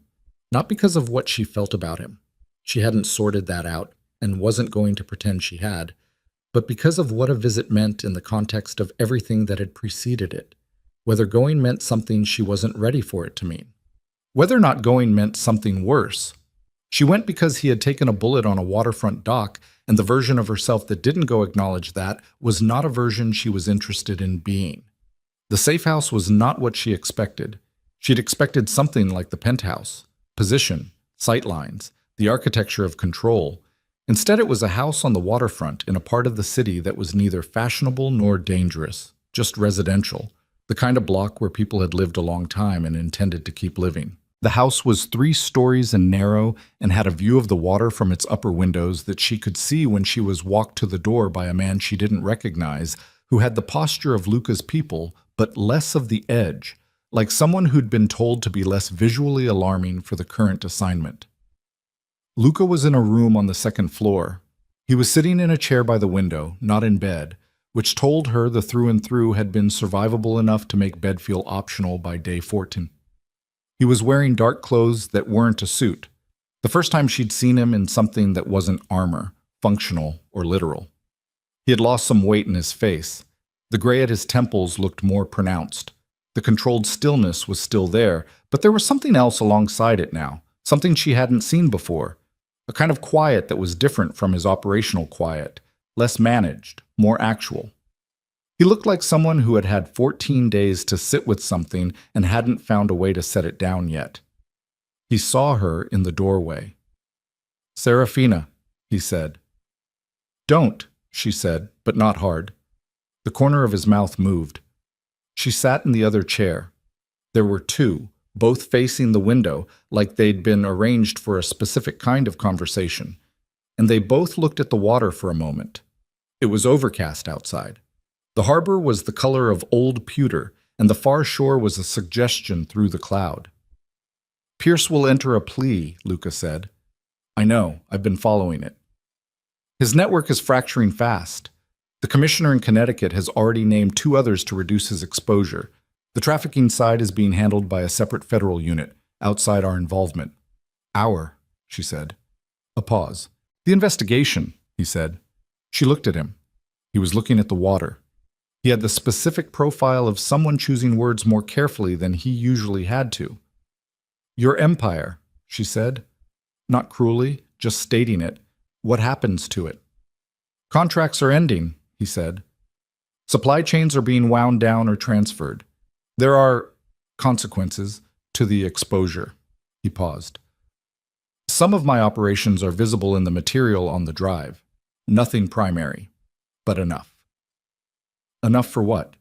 not because of what she felt about him. She hadn't sorted that out and wasn't going to pretend she had, but because of what a visit meant in the context of everything that had preceded it, whether going meant something she wasn't ready for it to mean. Whether or not going meant something worse. She went because he had taken a bullet on a waterfront dock, and the version of herself that didn't go acknowledge that was not a version she was interested in being. The safe house was not what she expected. She'd expected something like the penthouse, position, sightlines, the architecture of control. Instead, it was a house on the waterfront in a part of the city that was neither fashionable nor dangerous, just residential, the kind of block where people had lived a long time and intended to keep living. The house was 3 stories and narrow and had a view of the water from its upper windows that she could see when she was walked to the door by a man she didn't recognize, who had the posture of Luca's people, but less of the edge, like someone who'd been told to be less visually alarming for the current assignment. Luca was in a room on the 2nd floor. He was sitting in a chair by the window, not in bed, which told her the through and through had been survivable enough to make bed feel optional by day 14. He was wearing dark clothes that weren't a suit, the first time she'd seen him in something that wasn't armor, functional, or literal. He had lost some weight in his face. The gray at his temples looked more pronounced. The controlled stillness was still there, but there was something else alongside it now, something she hadn't seen before, a kind of quiet that was different from his operational quiet, less managed, more actual. He looked like someone who had had 14 days to sit with something and hadn't found a way to set it down yet. He saw her in the doorway. "Serafina," he said. "Don't," she said, but not hard. The corner of his mouth moved. She sat in the other chair. There were 2, both facing the window, like they'd been arranged for a specific kind of conversation, and they both looked at the water for a moment. It was overcast outside. The harbor was the color of old pewter, and the far shore was a suggestion through the cloud. "Pierce will enter a plea," Luca said. "I know, I've been following it. His network is fracturing fast. The commissioner in Connecticut has already named 2 others to reduce his exposure. The trafficking side is being handled by a separate federal unit, outside our involvement." "Our," she said. A pause. "The investigation," he said. She looked at him. He was looking at the water. He had the specific profile of someone choosing words more carefully than he usually had to. "Your empire," she said. Not cruelly, just stating it. "What happens to it?" "Contracts are ending," he said. "Supply chains are being wound down or transferred. There are consequences to the exposure." He paused. "Some of my operations are visible in the material on the drive. Nothing primary, but enough." "Enough for what?"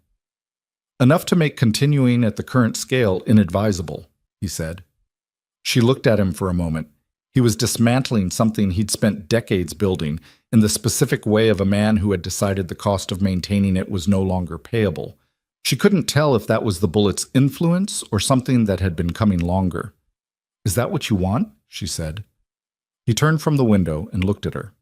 "Enough to make continuing at the current scale inadvisable," he said. She looked at him for a moment. He was dismantling something he'd spent decades building, in the specific way of a man who had decided the cost of maintaining it was no longer payable. She couldn't tell if that was the bullet's influence or something that had been coming longer. "Is that what you want?" she said. He turned from the window and looked at her.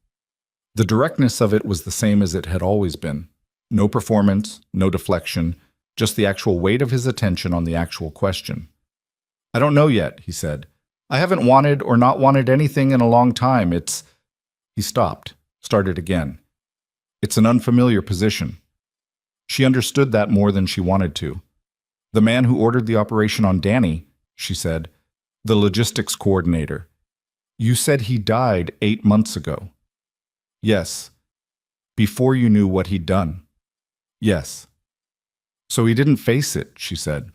The directness of it was the same as it had always been. No performance, no deflection, just the actual weight of his attention on the actual question. "I don't know yet," he said. "I haven't wanted or not wanted anything in a long time. It's—" He stopped, started again. "It's an unfamiliar position." She understood that more than she wanted to. "The man who ordered the operation on Danny," she said, "the logistics coordinator. You said he died 8 months ago." "Yes." "Before you knew what he'd done." "Yes." "So he didn't face it," she said.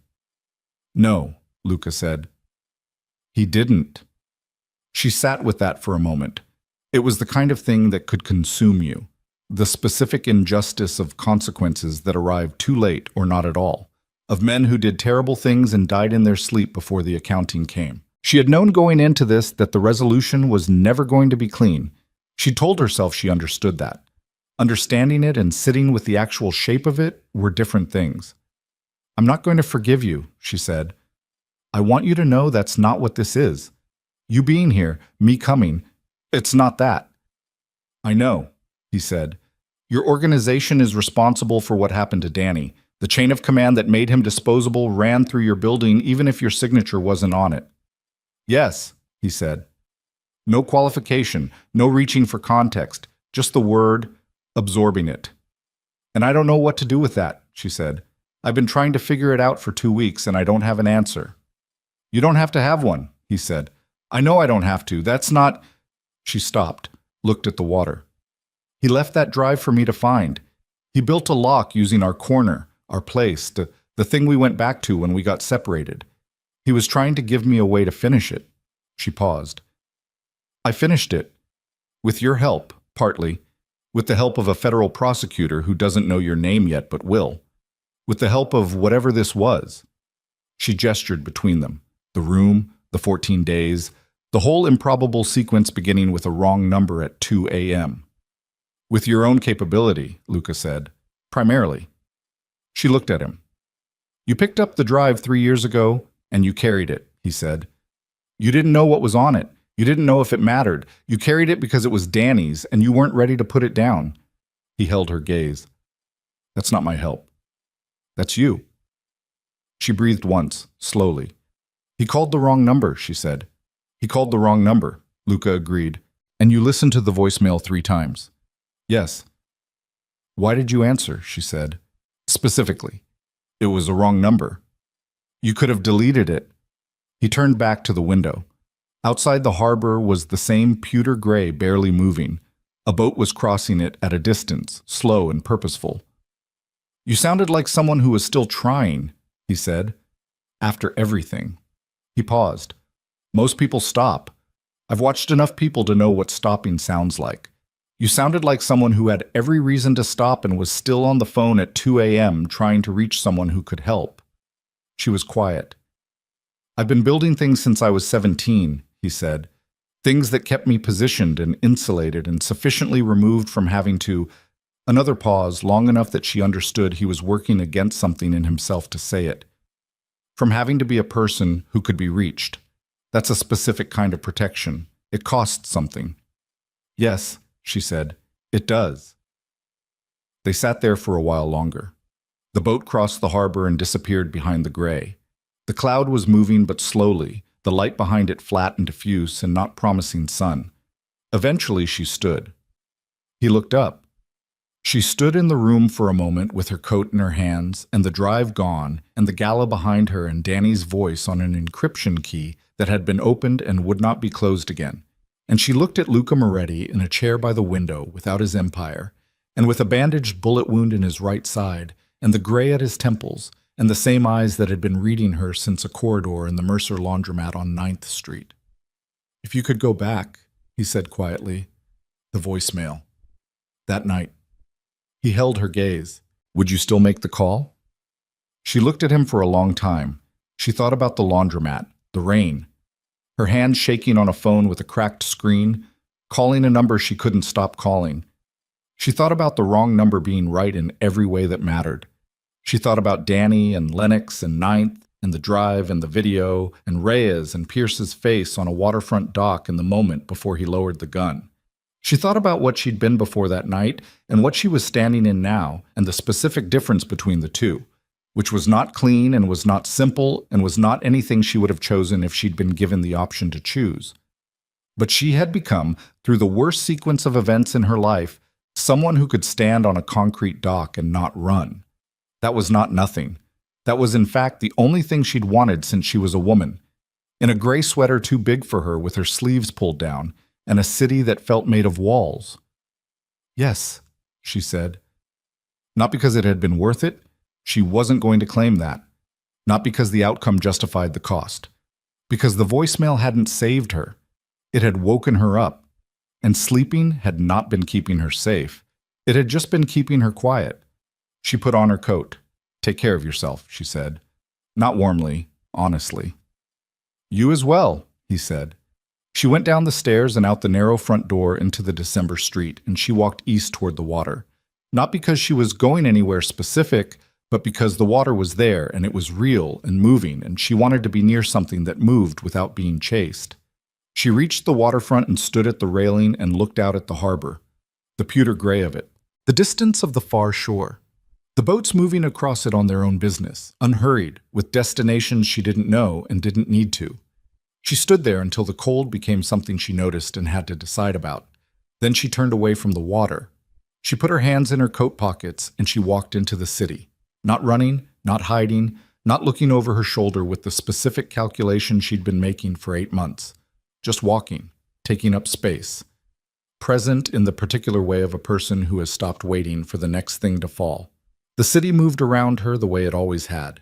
"No," Luca said. "He didn't." She sat with that for a moment. It was the kind of thing that could consume you, the specific injustice of consequences that arrived too late or not at all, of men who did terrible things and died in their sleep before the accounting came. She had known going into this that the resolution was never going to be clean. She told herself she understood that. Understanding it and sitting with the actual shape of it were different things. "I'm not going to forgive you," she said. "I want you to know that's not what this is. You being here, me coming, it's not that." "I know," he said. "Your organization is responsible for what happened to Danny, The chain of command that made him disposable ran through your building even if your signature wasn't on it. Yes, he said. No qualification, no reaching for context, just the word, absorbing it. And I don't know what to do with that, she said. I've been trying to figure it out for 2 weeks and I don't have an answer. You don't have to have one, he said. I know I don't have to. That's not... She stopped, looked at the water. He left that drive for me to find. He built a lock using our corner, our place, the thing we went back to when we got separated. He was trying to give me a way to finish it. She paused. I finished it. With your help, partly. With the help of a federal prosecutor who doesn't know your name yet but will. With the help of whatever this was. She gestured between them. The room, the 14 days, the whole improbable sequence beginning with a wrong number at 2 a.m. With your own capability, Luca said. Primarily. She looked at him. You picked up the drive 3 years ago, and you carried it, he said. You didn't know what was on it. You didn't know if it mattered. You carried it because it was Danny's, and you weren't ready to put it down. He held her gaze. That's not my help. That's you. She breathed once, slowly. He called the wrong number, she said. He called the wrong number, Luca agreed. And you listened to the voicemail 3 times. Yes. Why did you answer, she said. Specifically. It was a wrong number. You could have deleted it. He turned back to the window. Outside the harbor was the same pewter gray barely moving. A boat was crossing it at a distance, slow and purposeful. You sounded like someone who was still trying, he said. After everything. He paused. Most people stop. I've watched enough people to know what stopping sounds like. You sounded like someone who had every reason to stop and was still on the phone at 2 a.m. trying to reach someone who could help. She was quiet. I've been building things since I was 17, he said. Things that kept me positioned and insulated and sufficiently removed from having to... Another pause, long enough that she understood he was working against something in himself to say it. From having to be a person who could be reached. That's a specific kind of protection. It costs something. Yes, she said, it does. They sat there for a while longer. The boat crossed the harbor and disappeared behind the gray. The cloud was moving but slowly, the light behind it flat and diffuse and not promising sun. Eventually she stood. He looked up. She stood in the room for a moment with her coat in her hands and the drive gone and the gala behind her and Danny's voice on an encryption key that had been opened and would not be closed again. And she looked at Luca Moretti in a chair by the window without his empire, and with a bandaged bullet wound in his right side, and the gray at his temples, and the same eyes that had been reading her since a corridor in the Mercer laundromat on 9th Street. If you could go back, he said quietly. The voicemail. That night. He held her gaze. Would you still make the call? She looked at him for a long time. She thought about the laundromat, the rain, her hand shaking on a phone with a cracked screen, calling a number she couldn't stop calling. She thought about the wrong number being right in every way that mattered. She thought about Danny and Lennox and 9th and the drive and the video and Reyes and Pierce's face on a waterfront dock in the moment before he lowered the gun. She thought about what she'd been before that night and what she was standing in now and the specific difference between the two, which was not clean and was not simple and was not anything she would have chosen if she'd been given the option to choose. But she had become, through the worst sequence of events in her life, someone who could stand on a concrete dock and not run. That was not nothing. That was in fact the only thing she'd wanted since she was a woman. In a gray sweater too big for her with her sleeves pulled down, and a city that felt made of walls. Yes, she said. Not because it had been worth it. She wasn't going to claim that. Not because the outcome justified the cost. Because the voicemail hadn't saved her. It had woken her up. And sleeping had not been keeping her safe. It had just been keeping her quiet. She put on her coat. Take care of yourself, she said. Not warmly, honestly. You as well, he said. She went down the stairs and out the narrow front door into the December street, and she walked east toward the water. Not because she was going anywhere specific, but because the water was there and it was real and moving, and she wanted to be near something that moved without being chased. She reached the waterfront and stood at the railing and looked out at the harbor, the pewter gray of it, the distance of the far shore. The boats moving across it on their own business, unhurried, with destinations she didn't know and didn't need to. She stood there until the cold became something she noticed and had to decide about. Then she turned away from the water. She put her hands in her coat pockets and she walked into the city. Not running, not hiding, not looking over her shoulder with the specific calculation she'd been making for 8 months. Just walking, taking up space. Present in the particular way of a person who has stopped waiting for the next thing to fall. The city moved around her the way it always had.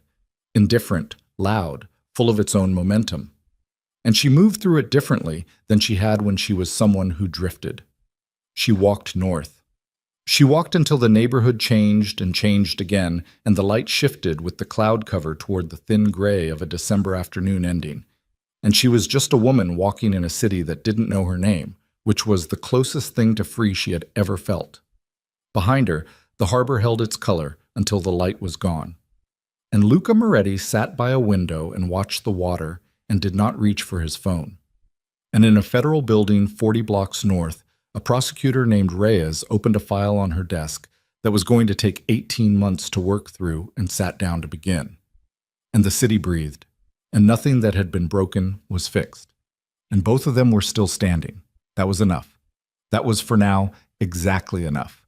Indifferent, loud, full of its own momentum. And she moved through it differently than she had when she was someone who drifted. She walked north. She walked until the neighborhood changed and changed again, and the light shifted with the cloud cover toward the thin gray of a December afternoon ending. And she was just a woman walking in a city that didn't know her name, which was the closest thing to free she had ever felt. Behind her, the harbor held its color until the light was gone. And Luca Moretti sat by a window and watched the water and did not reach for his phone. And in a federal building 40 blocks north, a prosecutor named Reyes opened a file on her desk that was going to take 18 months to work through and sat down to begin. And the city breathed, and nothing that had been broken was fixed. And both of them were still standing. That was enough. That was, for now, exactly enough.